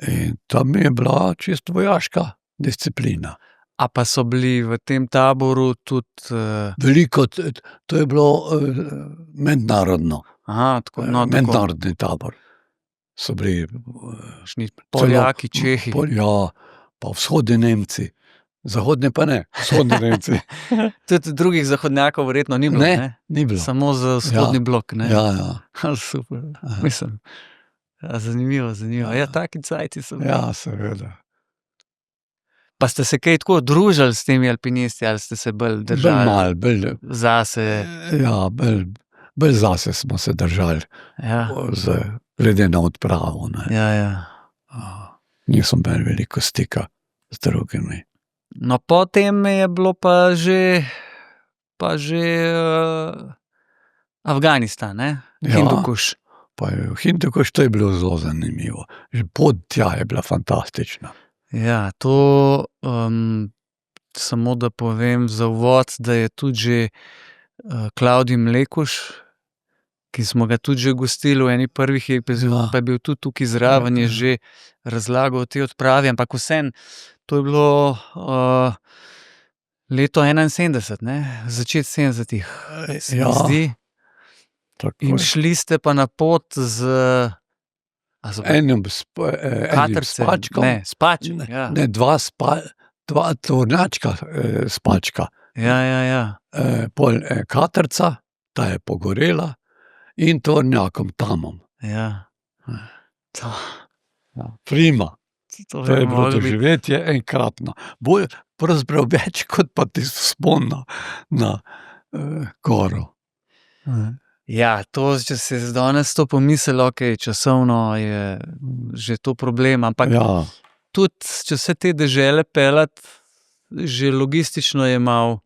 In tam je bila čisto vojaška disciplina. A pa so bili v tem taboru tudi Veliko, to je bilo mednarodno. aha, tako, no, tako, Mednarodni tabor. So bili kakšni Poljaki, Čehi. Ja, pa vzhodni Nemci. Zahodni pa ne, vzhodni Nemci. Tudi drugih zahodnjakov verjetno ni bilo, ne? Ni bilo. Samo za vzhodni blok, ne? Ja. Super, mislim. Ja, zanimivo. Ja, taki cajti so bili. Ja, seveda. Pa ste se kaj tako družili s temi alpinisti, ali ste se bolj držali? Bolj malo, bolj. Zase. Ja, bolj zase smo se držali. Ja. Glede na odpravo, ne. Ja. Nisem imel veliko stika z drugimi. No, potem je bilo pa že Afganistan, ne? Ja. Hindukuš. Pa je Hindukuš, to je bilo zelo zanimivo. Že pot tja je bila fantastična. Ja, to samo da povem za uvod, da je tudi že Klavdij Mlekuš ki smo ga tudi že gostili v eni prvih epizod, Ja. pa je bil tudi tukaj zraven, je Ja. že razlagal o tej odpravi, ampak vseeno, to je bilo leto 71, ne? Začet 70-ih, se mi Ja, zdi. tako In je. šli ste pa na pot z Enim katrcem, spačkom, ne, s pačem, ja. ne, dva tornjačka spačka. Ja. Pol katrca, ta je pogorela, in tornjakom tamom. Ja. To, Prima. to To je bilo moglo biti. doživetje enkratno. Bolj pravzaprav več kot pa tisti vzpon na goro. Ja, to, če se danes to pomisli, okej, časovno je že to problem, ampak Ja, tudi, če se te dežele peljati, že logistično je malo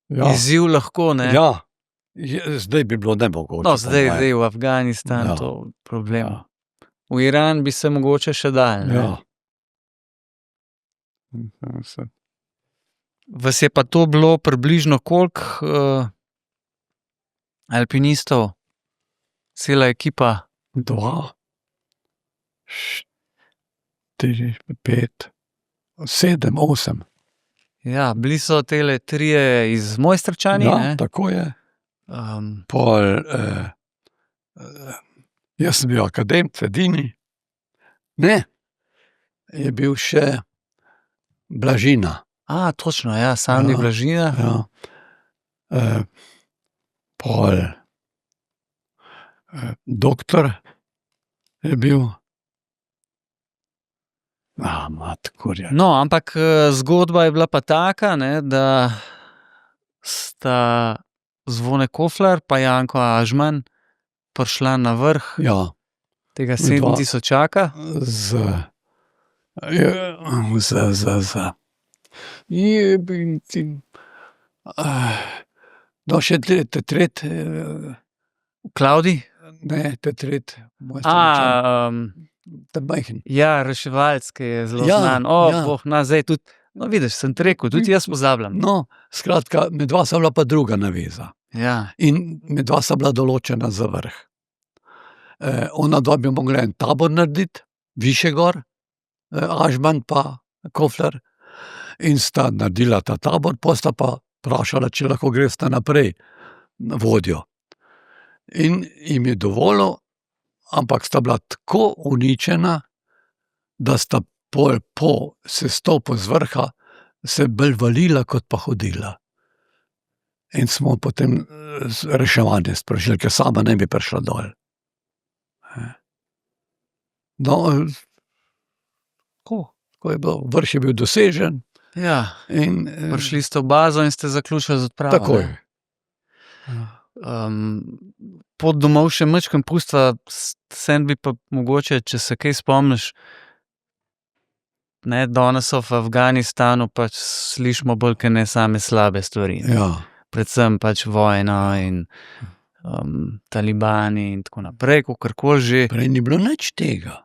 ja. izziv lahko, ne? Ja, zdaj bi bilo nemogoče. No, po zdaj moje. v Afganistan Ja. to problem. Ja, V Iran bi se mogoče še dal, ne? ja. Vas je pa to bilo približno koliko alpinistov? Cela ekipa? 2, 4, 5, 7, 8. Ja, bili so tele trije iz Mojstrčani, Ja, ne? tako je. Um, Pol, jaz sem bil akademik, edini. Ne, je bil še Blažina. točno, ja, Sandi Ja. Blažina. Ja. Pol, doktor je bil. Matkurja. No, ampak zgodba je bila pa taka, ne, da sta Zvone Kofler pa Janko Ažman prišla na vrh Ja, tega Midva. 7000-čaka. No, še tret, Klaudi? ne, tret, majhen. Ja, reševalc, ki je zelo Ja, znan. ja. Boh, zdaj tudi, no vidiš, sem ti rekel, tudi jaz pozabljam. No, skratka, medva sta bila pa druga naveza. Ja, In medva sta bila določena za vrh. Ona dva bi mogla en tabor narediti, više gor, Ažman pa Kofler, in sta naredila ta tabor, pol sta pa vprašala, če lahko gresta naprej na vodjo. In jim je dovolil, ampak sta bila tako uničena, da sta pol po sestopu z vrha se bolj valila, kot pa hodila. In smo potem reševanje sprožili, ker sama ne bi prišla dol. No, tako je bilo, vrh je bil dosežen ja. in Prišli ste v bazo in ste zaključili z odpravo. takoj. ne? Pot domov še majčkeno pustva, sem bi pa mogoče, če se kaj spomniš, ne, danes v Afganistanu pač slišimo bolj kot ne same slabe stvari. Ne? Ja, Predvsem pač vojna in talibani in tako naprej, kakorkoli že. prej ni bilo nič tega.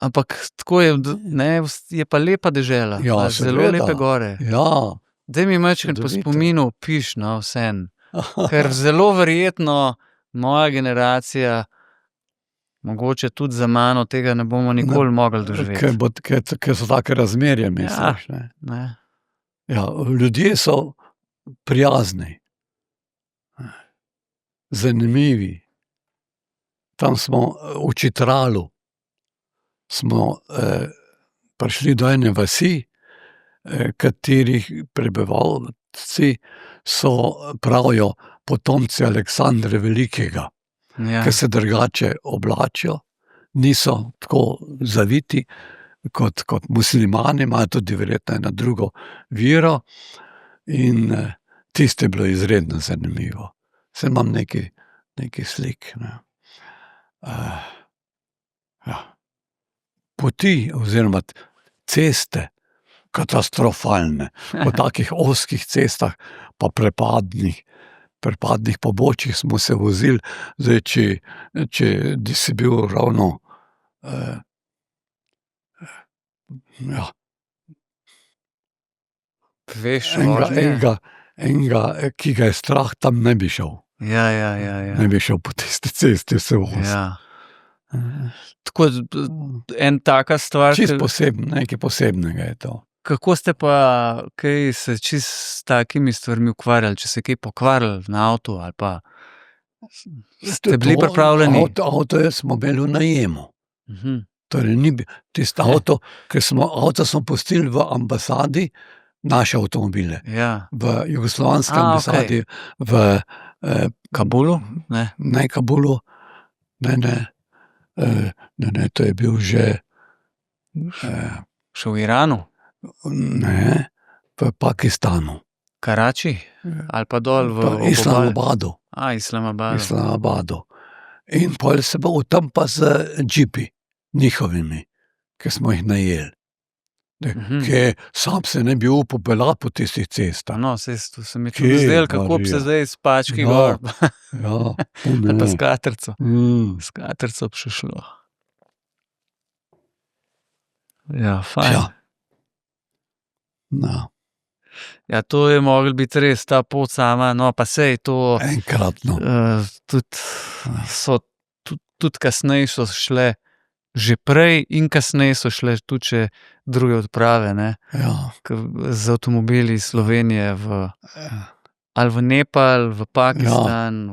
Ampak tako je, ne, je pa lepa dežela, Ja, pa zelo seveda. lepe gore. Ja, Daj mi majčkeno po Čudovito. spominu opiš, no, vseeno. Ker zelo verjetno moja generacija, mogoče tudi za mano, tega ne bomo nikoli mogli doživeti. ker so take razmerje, misliš. Ne? Ne? Ja, ljudje so prijazni, zanimivi. Tam smo v Čitralu, smo prišli do ene vasi, katerih prebivalci so, pravijo, potomci Aleksandra Velikega, Ja. ki se drugače oblačijo, niso tako zaviti kot muslimani, imajo tudi verjetno eno drugo vero. In tisto je bilo izredno zanimivo. Saj imam nekaj slik. Ne. Ja. Poti oziroma ceste, katastrofalne, po takih ozkih cestah, pa prepadnih pobočjih smo se vozili. Zdaj, če si bil ravno ja, Veš, vožnje. enega, ki ga je strah, tam ne bi šel. Ja. Ne bi šel po tisti cesti vse voz. Ja. Tako, en taka stvar, Čist nekaj posebnega je to. kako ste pa kaj se čist s takimi stvarmi ukvarjali, če se kaj pokvarili na avtu ali pa ste bili pripravljeni? Avto smo imeli v najemu. Torej, tisti avto smo pustili v ambasadi, naše avtomobile. Ja. V jugoslovanski ambasadi, v Kabulu? Ne Kabulu, ne, to je bil že Še v Iranu? ne, v Pakistanu. Karači? Ali pa dol v Islamabadu. Islamabadu. In pol se bo tam pa z džipi njihovimi, ki smo jih najeli. Ki sam se ne bi upal peljati po tistih cestah. No, to se mi tudi zdelo, kako bi se zdaj s pački gor. Ja, ali pa s katrco. S katrco bi še šlo. Ja, fajn. Ja, to je moglo biti res ta pot sama, no pa sej to enkratno. Tudi kasneje so šle, že prej in kasneje so šle tudi še druge odprave, ne? Ja. Z avtomobili iz Slovenije ali v Nepal, v Pakistan.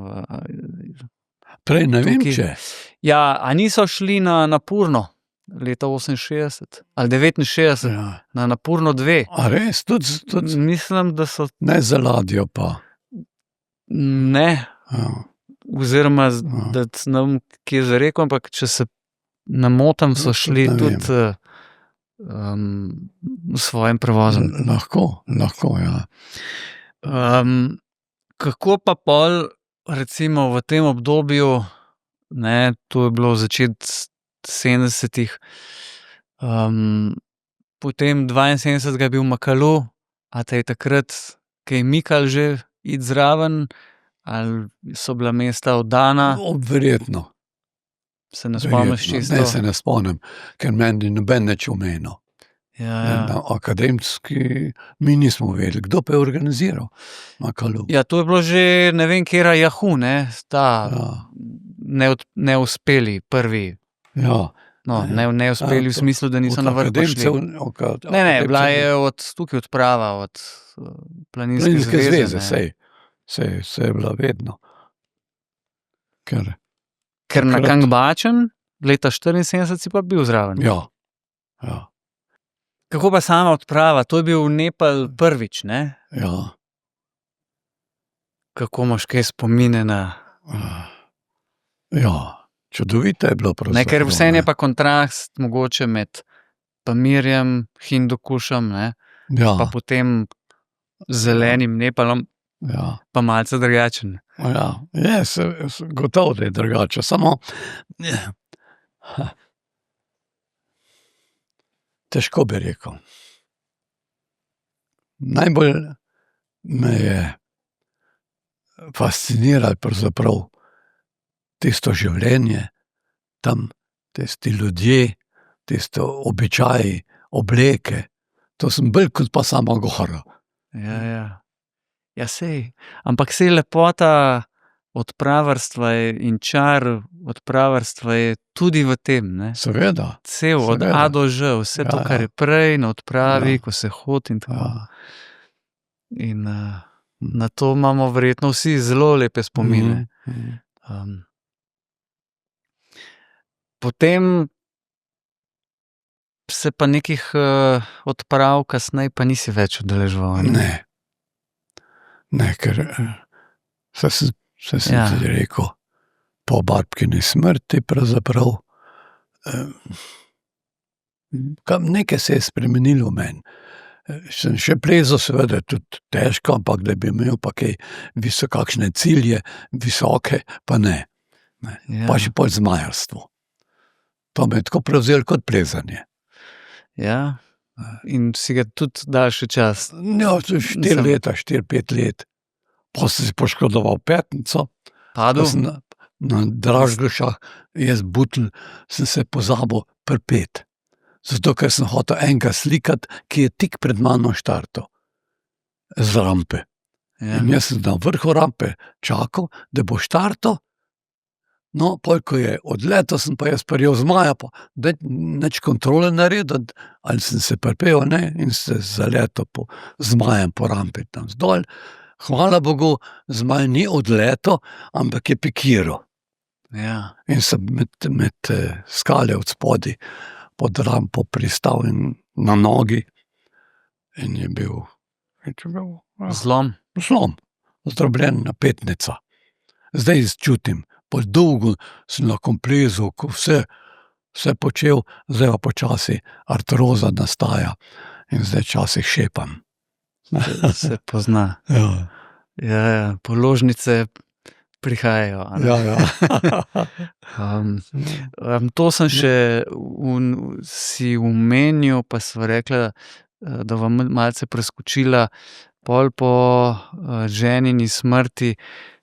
Prej ne vem, če. Ja, a niso šli na Napurno leta 68 ali 69, na Napurno 2. A res? Tudi mislim, da so... Ne za ladjo pa. Ne. Oziroma, da ne vem, kje je zarekel, ampak če se namotam, so šli tudi svojim prevozom. Lahko, ja. Kako pa pol, recimo v tem obdobju, ne, to je bilo v začetku 70-ih, potem 72 je bil v Makalu, a te je takrat kaj mikal že iti zraven, ali so bila mesta oddana? Verjetno. Se ne spomniš čisto? Ne, se ne spomnim, ker meni noben neč omenil. Ja. Akademski mi nismo vedeli, kdo pa je organiziral Makalu. Ja, to je bilo že, ne vem, kjera Yahoo, ne, neuspeli prvi. Ja. No, neuspeli v smislu, da niso na vrh prišli. Ne, bila je tukaj odprava, od Planinske zveze. Sej je bila vedno. Ker na Kangbačen leta 74 si pa bil zraven. Ja. Kako pa sama odprava? To je bil Nepal prvič, ne? Ja. Kako imaš kaj spomine na... Ja, čudovito je bilo pravzaprav. Ker vse je pa kontrast mogoče med Pamirjem, Hindukušem, ne? Ja. Pa potem zelenim Nepalom, pa malce drugačen. Ja, gotovo, da je drugače, samo težko bi rekel. Najbolj me je fasciniralo pravzaprav tisto življenje, tam tisti ljudje, tisto običaji, obleke, to sem bolj kot pa sama gora. Ja, sej, ampak sej lepota odpravarstva in čar odpravarstva je tudi v tem, ne? Seveda. Cel, od A do Ž, vse to, kar je prej na odpravi, ko se hodi in tako. In na to imamo verjetno vsi zelo lepe spomine. Potem se pa nekih odprav kasneje pa nisi več udeleževal. Ne, ker sem ti rekel, po barbkini smrti pravzaprav nekaj se je spremenilo v meni. Sem še plezal, seveda tudi težko, ampak da bi imel pa kaj kakšne cilje, visoke, pa ne. Pa še pol zmajarstvo. To me je tako prevzel kot plezanje. Ja, in si ga tudi daljši čas? Ja, 4-5 let. Pa sem si poškodoval petnico. Padel? Na Dražgošah, jaz butl, sem se pozabil pripet. Zato, ker sem hotel enega slikati, ki je tik pred mano štartal. Z rampe. Ja. In jaz sem na vrhu rampe čakal, da bo štartal. No, pol, ko je odletel, sem pa jaz prijel zmaja, pa nič kontrole naredil, ali sem se pripel, ne, in se zaletel zmajem po rampi tam zdol. Hvala Bogu, zmaj ni odletel, ampak je pikiral. Ja. In sem med skale od spodaj pod rampo pristal in na nogi. In je bil Zlom. zlom, zdrobljena petnica. Zdaj čutim, po dolgo sem lahko plezal, ko vse počel, zdaj pa počasi artroza nastaja in zdaj časih šepam. Se pozna. Ja, Ja, položnice prihajajo. a ne? ja. To sem še si omenil, pa sva rekla, da vam malce preskočila. Pol po ženini smrti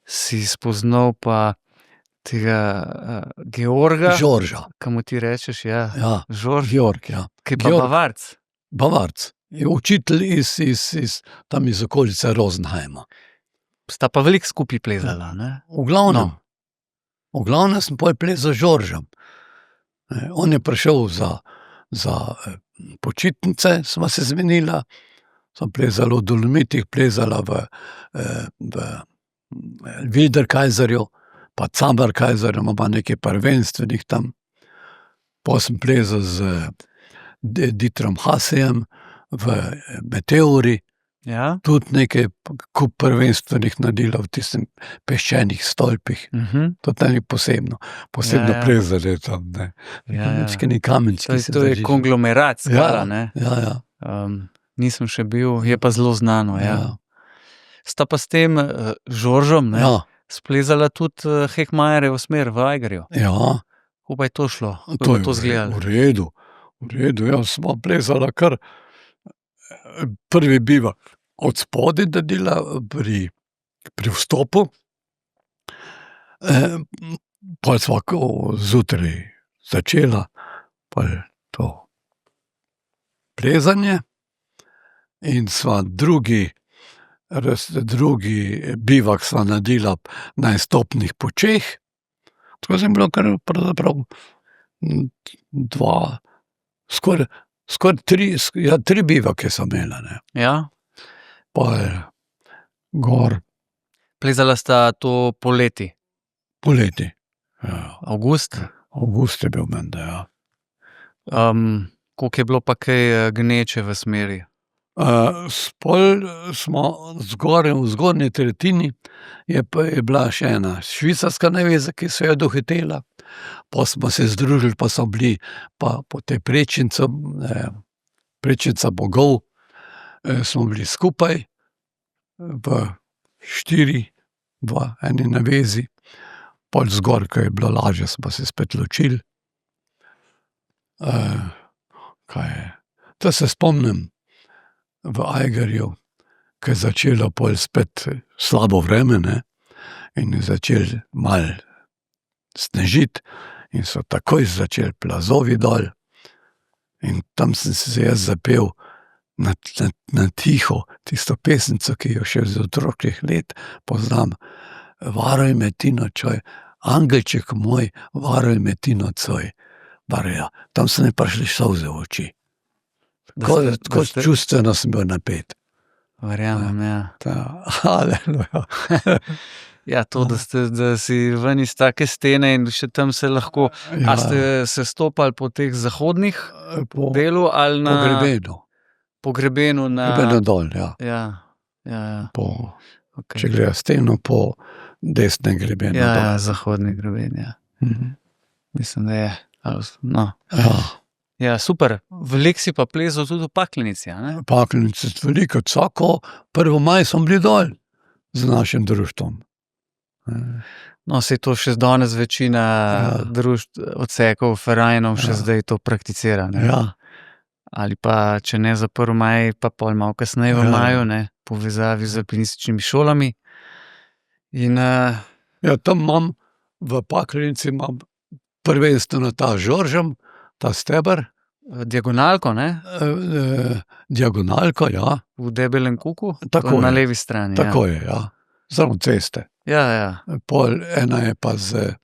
si spoznal pa tega Georga, Žorža, ki mu ti rečeš, ja, ja, Žorž, Georg, ja. ki je pa Georg. Bavarc. Bavarc, je učitelj tam iz okolice Rosenheima. Sta pa veliko skupaj plezala, ne? V glavnem sem pol plezal z Žoržem. On je prišel za počitnice, sva se zmenila, sva plezala v Dolomitih, plezala v Wiederkaiserju, pa Zammerkaiserju, ima nekaj prvenstvenih tam. Pol sem plezal z Dietrom Hasejem v Meteori, Ja. tudi nekaj kup prvenstvenih naredila v tistem peščenih stolpih. To ni posebno Ja. plezanje tam, ne. Ja, ja. Mičkeni kamenčki se To je držijo. konglomerat skala, ne? Ja. Nisem še bil, je pa zelo znano, ja. Ja. Sta pa s tem Žoržom, ne, Ja. splezala tudi Hekmajerjevo smer v Ajgerju. Ja. Kako pa je to šlo? Kako To je je to izgledalo? v redu, ja, smo plezala kar prvi bivak od spodaj naredila pri vstopu. Pol sva zjutraj začela pol to plezanje in sva drugi bivak sva naredila na stopnih počeh. Tako sem bilo kar pravzaprav skoraj tri bivake sem imela, ne. Ja. Pol gor Plezala sta to poleti, poleti. Ja. avgust. Avgust je bil menda, ja. Koliko je bilo pa kaj gneče v smeri? Spol smo zgoraj v zgornji tretjini, je bila še ena švicarska neveza, ki so jo dohitela, pa smo se združili, pa so bili pa po tej prečnica bogov, smo bili skupaj v štiri, v eni navezi, pol zgor, ko je bilo lažje, smo se spet ločili. Kaj je? To se spomnim v Ajgerju, ko je začelo pol spet slabo vreme, ne, in je začel malo snežiti in so takoj začeli plazovi dol in tam sem se jaz zapel na tiho tisto pesnico, ki jo še z otroških let poznam. Varuj me ti nocoj, angelček moj, varuj me ti nocoj. Barja, tam so mi prišli solze v oči. Tako čustveno sem bil napet. Verjamem, ja. Aleluja. Ja, to, da si ven iz take stene in še tam se lahko... A ste se stopali po teh zahodnih delu ali Po na... grebenu. Po grebenu na... Grebenu dol, ja. Ja. Okay. Če gre steno po desnem grebenu Ja, dol. zahodni greben, ja. Mislim, da je... No. Ja. Ja, super. Veliko si pa plezal tudi v Paklenici, a ne? Paklenice veliko, vsako 1. maj smo bili dol z našim društvom. No, se to še danes večina društv, odsekov, ferajnov še zdaj to prakticira, ne? Ja. Ali pa, če ne za 1. maj, pa pol malo kasneje v maju, ne? Povezavi z alpinističnimi šolami. In, Ja, tam imam, v Paklenici imam prvenstveno ta Žoržem, ta steber, Diagonalko, ne? Diagonalko, ja. V Debelem kuku? Tako Na je. levi strani, Tako je, ja. Zraven ceste. Ja. Pol ena je pa z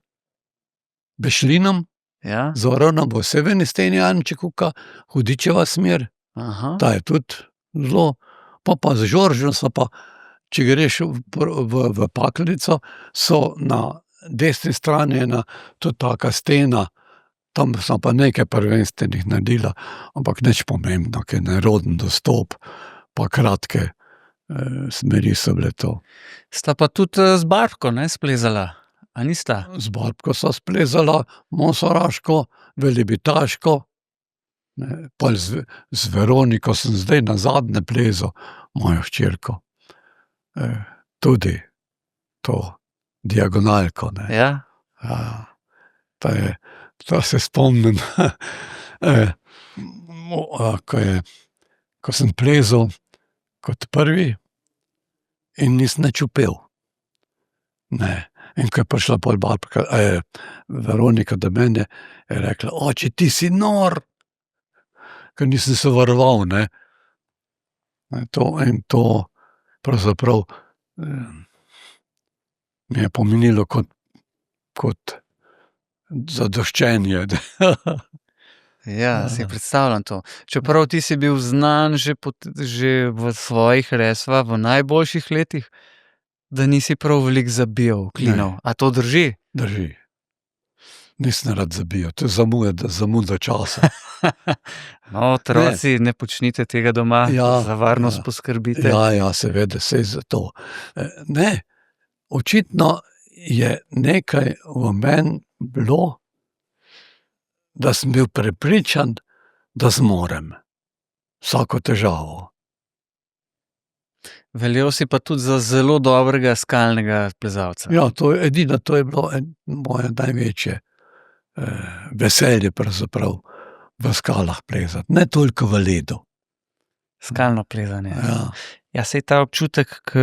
Bešlinom, Ja. Zorana bo v severni steni Anče Kuka, Hudičeva smer, Aha. ta je tudi zelo, pa z Žoržem so pa, če greš v Paklenico, so na desni strani ena tudi taka stena, tam so pa nekaj prvenstvenih naredila, ampak nič pomembno, ker neroden dostop, pa kratke smeri so bile to. Sta pa tudi z Barbko, ne, splezala? A nista? Z Barbko so splezala, Monsoraško, Velibitaško, pol z Veroniko sem zdaj nazadnje plezal, mojo hčerko. Tudi to diagonalko, ne. Ja. Ja, to se spomnim, ko sem plezal kot prvi in nisem nič upel. Ne. In ko je prišla pol Barbka, Veronika do mene, je rekla: "Oče, ti si nor!" Ker nisem se varoval, ne. To pravzaprav mi je pomenilo kot zadoščenje. Ja, si predstavljam to. Čeprav ti si bil znan že v svojih resvah, v najboljših letih, da nisi prav veliko zabijal klinov. A to drži? Drži. Nisem rad zabijal, to je zamuda časa. No, otroci, ne počnite tega doma, Ja, za varnost poskrbite. Ja, seveda, saj zato. Ne, očitno je nekaj v meni bilo, da sem bil prepričan, da zmorem vsako težavo. Veljal si pa tudi za zelo dobrega skalnega plezalca. Ja, to je bilo moje največje veselje pravzaprav v skalah plezati, ne toliko v ledu. Skalno plezanje. Ja. Ja, saj ta občutek, ko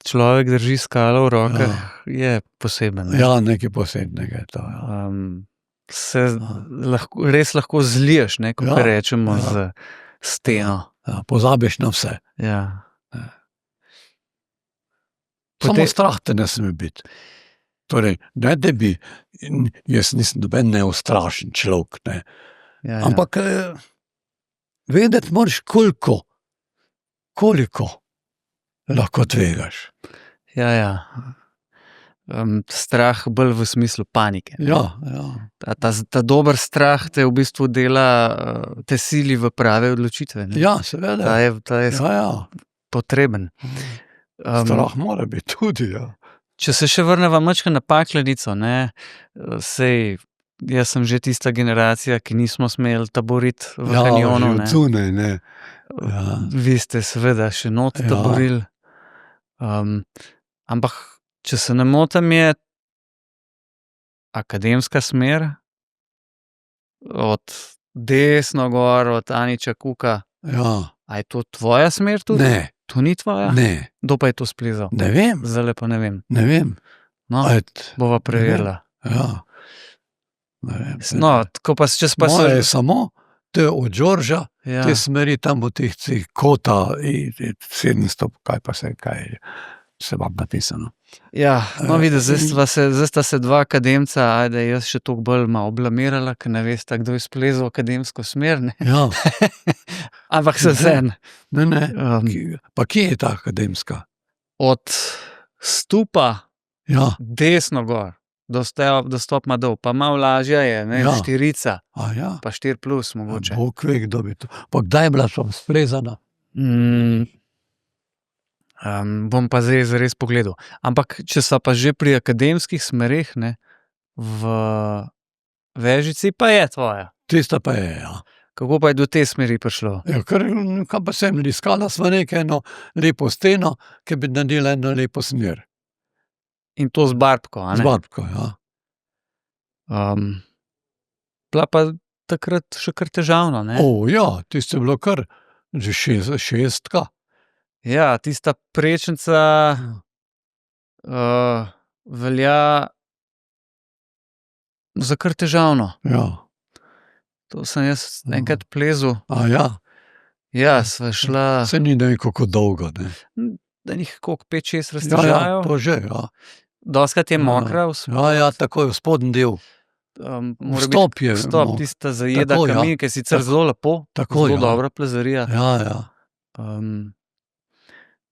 človek drži skalo v rokah, je poseben. Ja, nekaj posebnega je to. Ja. Se res lahko zliješ, ne, kot rečemo, z steno. Ja, pozabiš na vse. Ja. Samo strah te ne sme biti. Torej, ne da bi, jaz nisem noben neustrašen človek, ne. Ja. Ampak vedeti moraš, koliko lahko tvegaš. Ja. Strah bolj v smislu panike. Ja. Ta dober strah te v bistvu dela, te sili v prave odločitve. Ne? Ja, seveda. Ta je potreben. Strah mora biti tudi, ja. Če se še vrneva majčkeno na Paklenico, ne, sej jaz sem že tista generacija, ki nismo smeli taboriti v kanjonu. Ja, že odzunaj, ne. Ja. Vi ste seveda še not taborili. Ampak, če se ne motim, je akademska smer od desno gor, od Aniča Kuka. Ja. A je to tvoja smer tudi? Ne. To ni tvoja? Ne. Kdo pa je to splezal? Ne vem. Zdajle pa ne vem. Ne vem. No, bova preverila. Ja. Ne vem. No, tako pa če pa moje je samo, to je od Žorža, Ja. te smeri tam v teh kota, 700, kaj vam napisano. Ja, no vidiš, zdaj sta se dva akademca, ajde, jaz še toliko bolj malo blamirala, ker ne veste, kdo je splezal akademsko smer, ne. Ja. Ampak se vseeno. Ne. Pa kje je ta akademska? Od stupa Ja. desno gor, dostop ima dol, pa malo lažja je, ne, Ja. 4, Ja. pa 4+ mogoče. Bog ve, kdo bi to. Pa kdaj je bila tam splezana? Bom pa zdaj zares pogledal. Ampak, če so pa že pri akademskih smereh, ne, v Vežici pa je tvoja. Tista pa je, ja. Kako pa je do te smeri prišlo? Ja, ker kam pa sem iskala sva eno lepo steno, ki bi naredila eno lepo smer. In to z Barbko, a Z ne? Barbko, ja. Bila pa takrat še kar težavno, ne? Ja, tisto je bilo kar že 6. Ja, tista prečnica velja za kar težavno. Ja. To sem jaz enkrat plezal. A ja, Ja, sva šla se ni nekako dolgo, ne. enih koliko 5-6 Ja, raztežajev. to že, ja. Dostikrat je mokra, Ja, tako je, spodnji del. mora Vstop biti je vstop, mok. tista zajeda Tako, ja. kamin, ki je sicer Tako. zelo lepo, Tako, zelo ja. dobra plezarija. Ja.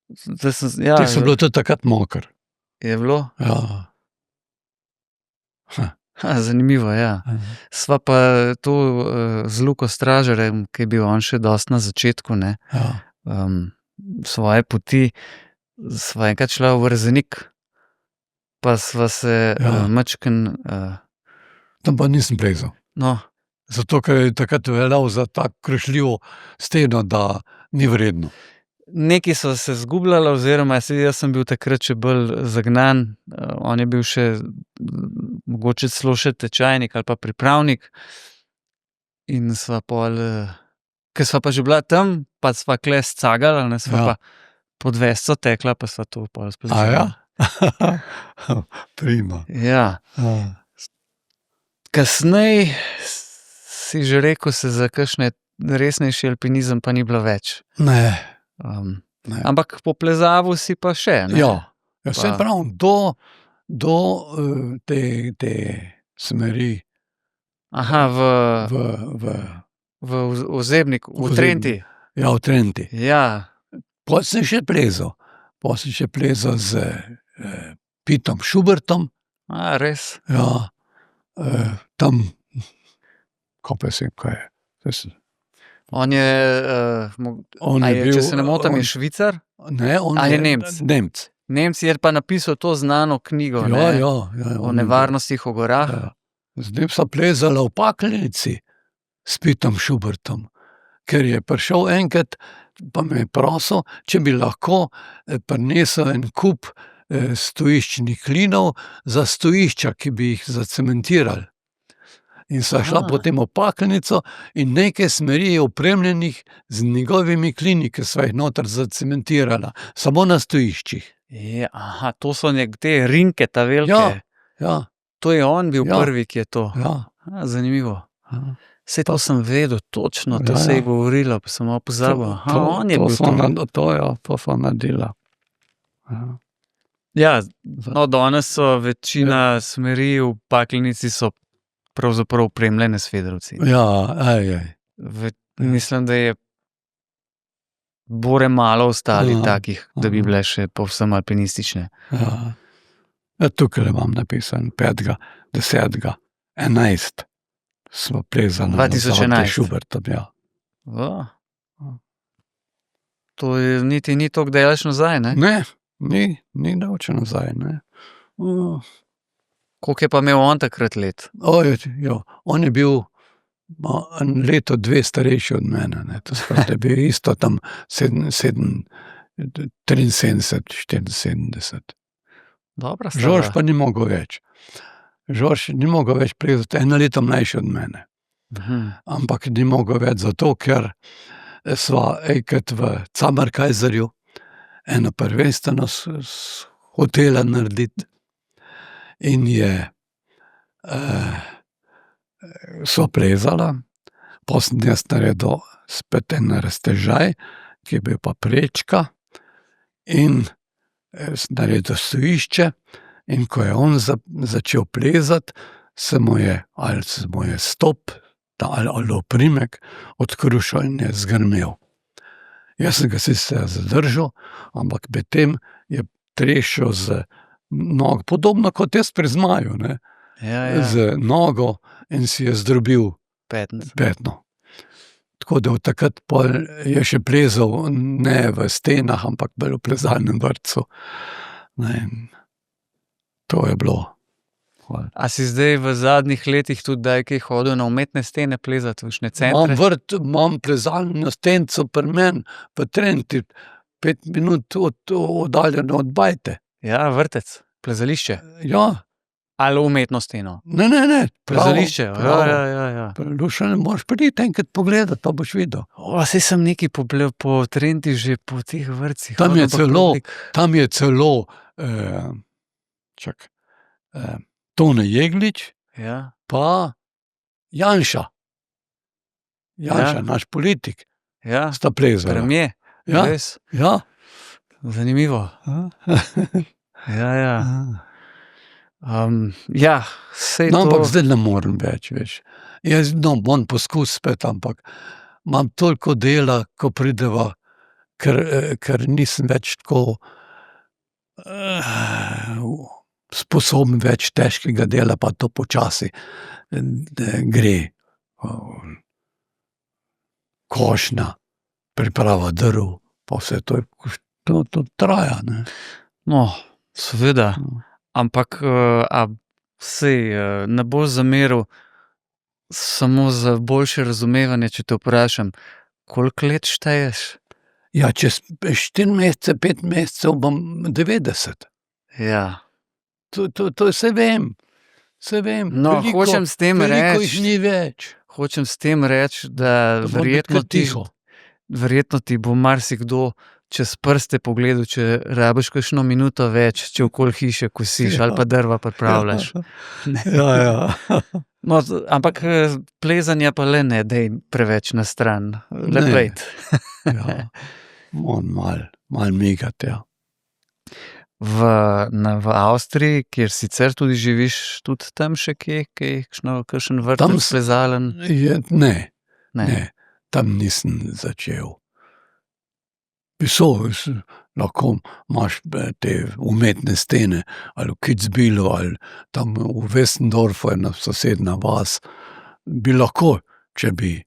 Zdaj sem, ja, Ti so bilo tudi takrat moker. je bilo? Ja. Zanimivo, ja. Sva pa to z Luko Stražarjem, ki je bil on še dosti na začetku, ne, Ja. svoje poti, sva enkrat šla v Vrzenik, pa sva se Ja. majčkeno, Tam pa nisem plezal. no, Zato, ker je takrat veljal za tako krešljivo steno, da ni vredno. nekaj sva se zgubljala, oziroma jaz sem bil takrat še bolj zagnan, on je bil še mogoče celo še tečajnik ali pa pripravnik. In sva pol, ke sva pa že bila tam, pa sva tule scagala, ne, sva Ja. pa pod Vesco tekla, pa sva to pol A splezala. ja? Prima. Ja. Ja. Kasneje si že rekel, se za kakšne resnejši alpinizem pa ni bilo več. Ne. Ne. Ampak poplezavil si pa še, ne? Ja, saj Pa- pravim, do te smeri Aha, v v Ozebniku, v Ozebnik. Trenti. ja, v Trenti. Ja, Potem sem še plezal. Potem sem še plezal z Pitom Schubertom. res. Ja, tam, kaj pa sem, kaj je. On je, On a je je, bil, če se ne motim, on- je Švicar? Ne, on A je Nemec? Nemec. Nemci je pa napisal to znano knjigo, Ja, ne? ja, O on je bil. nevarnostih v gorah. Ja. Z njim sva plezala v Paklenici s Pitom Schubertom, ker je prišel enkrat, pa me je prosil, če bi lahko prinesel en kup stojiščnih klinov za stojišča, ki bi jih zacementirali. In sva šla Aha. potem v Paklenico in nekaj smeri je opremljenih z njegovimi klini, ki sva jih noter zacementirala, samo na stojiščih. Ja, aha, to so te rinke, ta velike. Ja. Ja, To je on bil Ja. prvi, ki je to. ja. Zanimivo. Ja. Saj to sem vedel, točno, to Ja, se je ja. govorilo, pa sem malo pozabil. Aha, on je bil to. To sva naredila. Ja. Ja, no, danes so večina smeri v Paklenici so pravzaprav opremljene s fedrovci. Ja, Mislim, da je bore malo ostalih Ja, takih, da bi aha. bile še povsem alpinistične. ja. Tukaj imam napisan 5., 10., 11. Smo plezali na 2011. Schubertom, ja. O. To je niti ni toliko daleč nazaj, ne? Ne, ni davče nazaj, ne. Koliko je pa imel on takrat let? On je bil leto, 2 starejši od mene, ne. To se pravi, da je bil isto tam 73, 74. Dobra Žorž stara. pa ni mogel več. Žorž ni mogel več plezati, 1 leto mlajši od mene. Ampak ni mogel več zato, ker sva enkrat v Camarkajzerju eno prvenstveno hotela narediti in je sva plezala, potem sem jaz naredil spet en raztežaj, ki je bil pa prečka, in sem naredil stojišče, in ko je on začel plezati, se mu je stop ali oprimek odkrušil in je zgrmel. Jaz sem ga sicer zadržal, ampak medtem je trešil z nogo, podobno kot jaz pri zmaju, ne, Ja, z nogo, in si je zdrobil petnic. petno. Tako da od takrat pol je še plezal ne v stenah, ampak bolj v plezalnem vrtcu. Ne, in to je bilo. A si zdaj v zadnjih letih tudi kdaj kaj hodil na umetne stene plezati, v kakšne Imam centre? vrt, imam plezalno stenco pri meni, v Trenti, 5 minut oddaljeno od bajte. Ja, vrtec, plezališče. Ja, Ali umetno steno. ne. Plezališče, prav. ja. Lušan, moraš priti enkrat pogledati, pa boš videl. Saj sem nekaj po Trenti že po teh vrtcih. Tam je hodil, ampak celo- veliko. Tam je celo Tone Jeglič, Ja. pa Janša. Janša, naš politik, Ja, sta plezala. premier, Ja, res, ja. zanimivo. Ja. Ja, sej No, to. ampak zdaj ne morem več, veš. Jaz bom poskus spet, ampak imam toliko dela, ko prideva, ker nisem več tako sposoben več težkega dela, pa to počasi gre. Košnja, priprava drv, pa vse to, to traja. Ne? No, seveda, ampak sej ne boš zameril, samo za boljše razumevanje, če te vprašam, koliko let šteješ? Ja, čez 4 mesece, 5 mesecev bom 90. Ja. To vse vem. Vse vem. No, hočem s tem veliko reči, jih ni več. Hočem s tem reči, da Da bom kar tiho. verjetno ti bo marsikdo čez prste pogledal, če rabiš kakšno minuto več, če okoli hiše kosiš ali pa drva pripravljaš. Ja. No, ampak plezanja pa le ne, dej preveč na stran. Le Ne. pejt. Ja. Moram malo migati, ja. V Avstriji, kjer sicer tudi živiš, tudi tam še kje, kakšen Tam vrtec plezalen? Ne. Ne. Ne, tam nisem začel. Lahko imaš te umetne stene, ali v Kitzbühelu, ali tam v Westendorfu, ena sosednja vas. Bi lahko, če bi.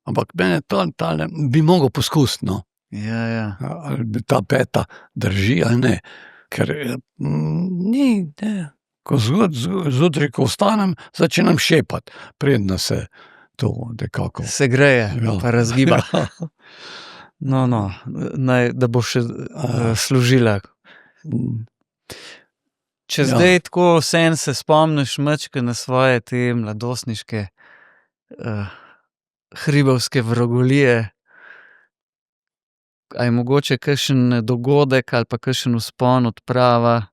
Ampak mene tale bi mogel poskusiti, no. Ja. Ali ta peta drži ali ne. Ker ni, ne. Ko zjutraj, ko vstanem, začnem šepati, preden se to nekako. Se greje, Ja. pa razgiba. No, da bo še služila. Če Ja. zdaj tako vseeno se spomniš mačke na svoje te mladostniške hribovske vragolije, a je mogoče kakšen dogodek ali pa kakšen vzpon, odprava,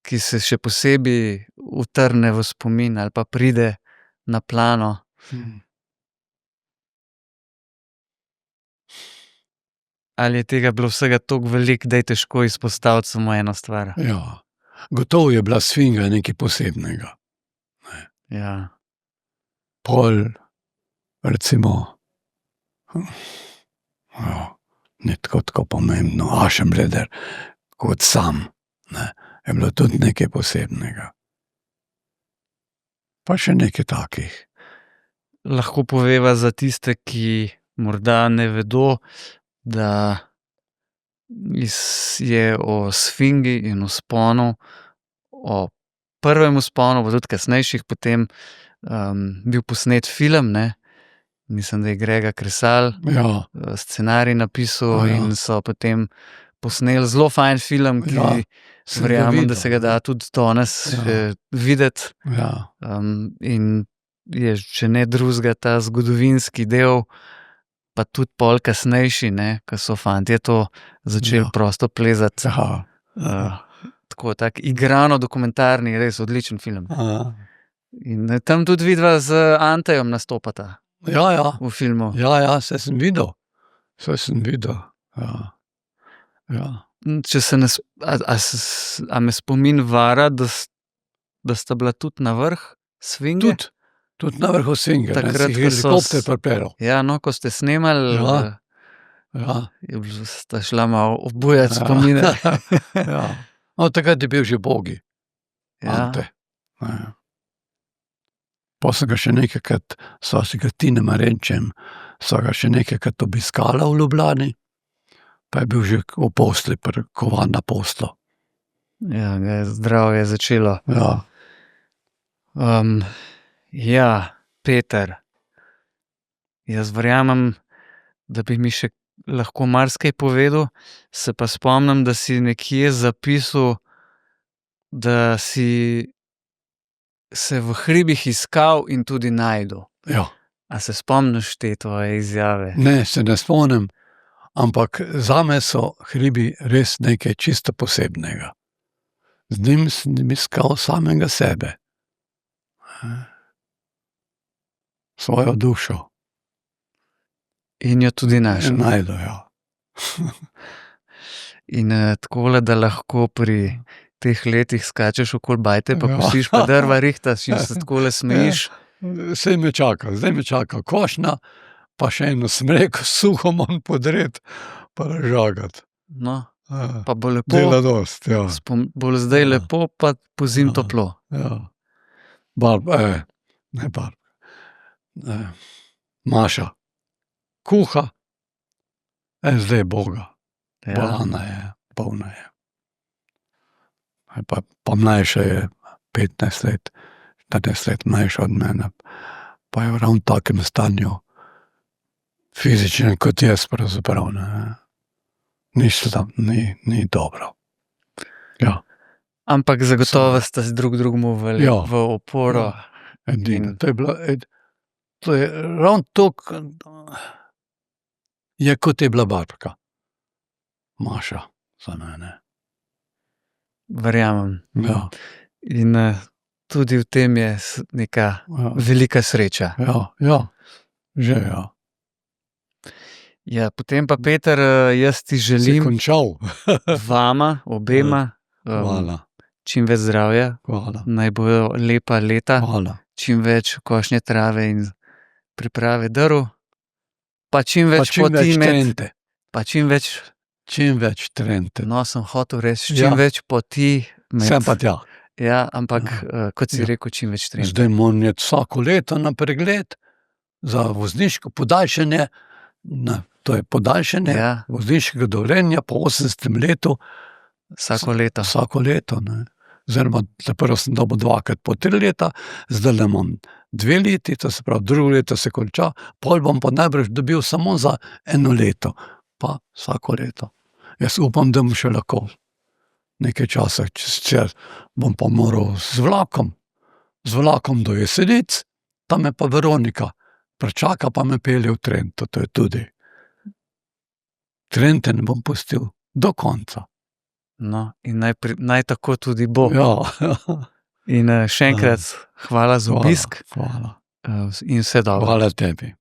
ki se še posebej utrne v spomin ali pa pride na plano? Ali je tega bilo vsega toliko veliko, da je težko izpostaviti samo eno stvar? Ja. Gotovo je bila sfinga nekaj posebnega. Ja. Pol, recimo, ni tako pomembno, Aschenbreder kot sam, ne, je bilo tudi nekaj posebnega. Pa še nekaj takih. Lahko poveva za tiste, ki morda ne vedo, da je o sfingi in vzponu, o prvem vzponu, pa tudi kasnejših potem bil posnet film, ne? Mislim, da je Grega Kresal Ja, scenarij napisal Ja. in so potem posneli zelo fajn film, ki Ja, sem ga verjamem, da videl. se ga da tudi danes Ja. videti. ja, In je, če ne drugega, ta zgodovinski del, pa tudi pol kasnejši, ne, ko so fantje to začeli Ja. prosto plezati. ja. Tako, tak igrano dokumentarni, res odličen film. Ja, In tam tudi vidva z Antejem nastopata ja, v filmu. ja, saj sem videl. Ja. Ja. Če se ne, a me spomin vara, da sta bila tudi na vrh sfinge? Tudi na vrhu svinga, Takrat, si ko so helikopter pripeljal. Ja, no, ko ste snemali, Ja. Ja. sta šla malo obujati spomine. Ja. No, takrat je bil že bogi. Ja. Ante. Ja. Pa sem ga še nekajkrat, sva si ga Tine Marenčem, sva ga še nekajkrat obiskala v Ljubljani, pa je bil že v posli, kovan na poslo. Ja, ga je zdravje začelo. Ja. Ja, Peter, jaz verjamem, da bi mi še lahko marsikaj povedal, se pa spomnim, da si nekje zapisal, da si se v hribih iskal in tudi našel. Ja. A se spomniš te tvoje izjave? Ne, se ne spomnim, ampak zame so hribi res nekaj čisto posebnega. Z njim sem iskal samega sebe. Svojo dušo. In jo tudi našel. Najdo, ja. In takole, da lahko pri teh letih skačeš okoli bajte, pa Ja. kosiš, pa drva rihtaš in se takole smejiš. Zdaj me čaka košnja, pa še eno smreko suho moram podreti, pa žagati. No, Ja. pa bo lepo, Dela dost, ja. bo zdaj Ja. lepo, pa pozimi Ja. toplo. Ja. Ne Barb. Maša kuha, zdaj Boga. Ja. Polna je. Pa mlajša je 15 let, 14 let mlajša od mene. Pa je v ravno takem stanju, fizičnem kot jaz pravzaprav. Ne. Ni dobro. Ja. Ampak zagotovo sta z drugemu Ja. v oporo. Ja. Edino. In- To je ravno toliko, je kot je bila Barbka. Maša za mene. Verjamem. Ja. In tudi v tem je neka Ja. velika sreča. Ja. Že ja. Ja, potem pa, Peter, jaz ti Si želim končal. vama, obema, Hvala. čim več zdravja, Hvala. naj bojo lepa leta, Hvala. čim več košnje trave in priprave drv, pa čim Pa več čim poti več med, trente. pa čim več, Čim več trente. no, sem hotel reči, Ja. čim več poti med. Sem pa tja. Ja, ampak, kot si Ja. rekel, čim več trend. Zdaj moram iti vsako leto na pregled za vozniško podaljšanje. To je podaljšanje Ja, vozniškega dovoljenja po 80. letu. vsako leto. Vsako leto. Ne. Oziroma, prvo sem dobil 2krat po 3 leta, zdaj imam 2 leti, to se pravi, drugo leto se konča, pol bom pa najbrž dobil samo za 1 leto, pa vsako leto. Jaz upam, da bom še lahko nekaj časa, čez bom pa moral z vlakom do Jesenic, tam me pa Veronika prečaka, pa me pelje v Trento, to je tudi. Trente ne bom pustil do konca. No, in naj tako tudi bo. Ja. In še enkrat hvala za obisk Hvala. in vse dobro. Hvala tebi.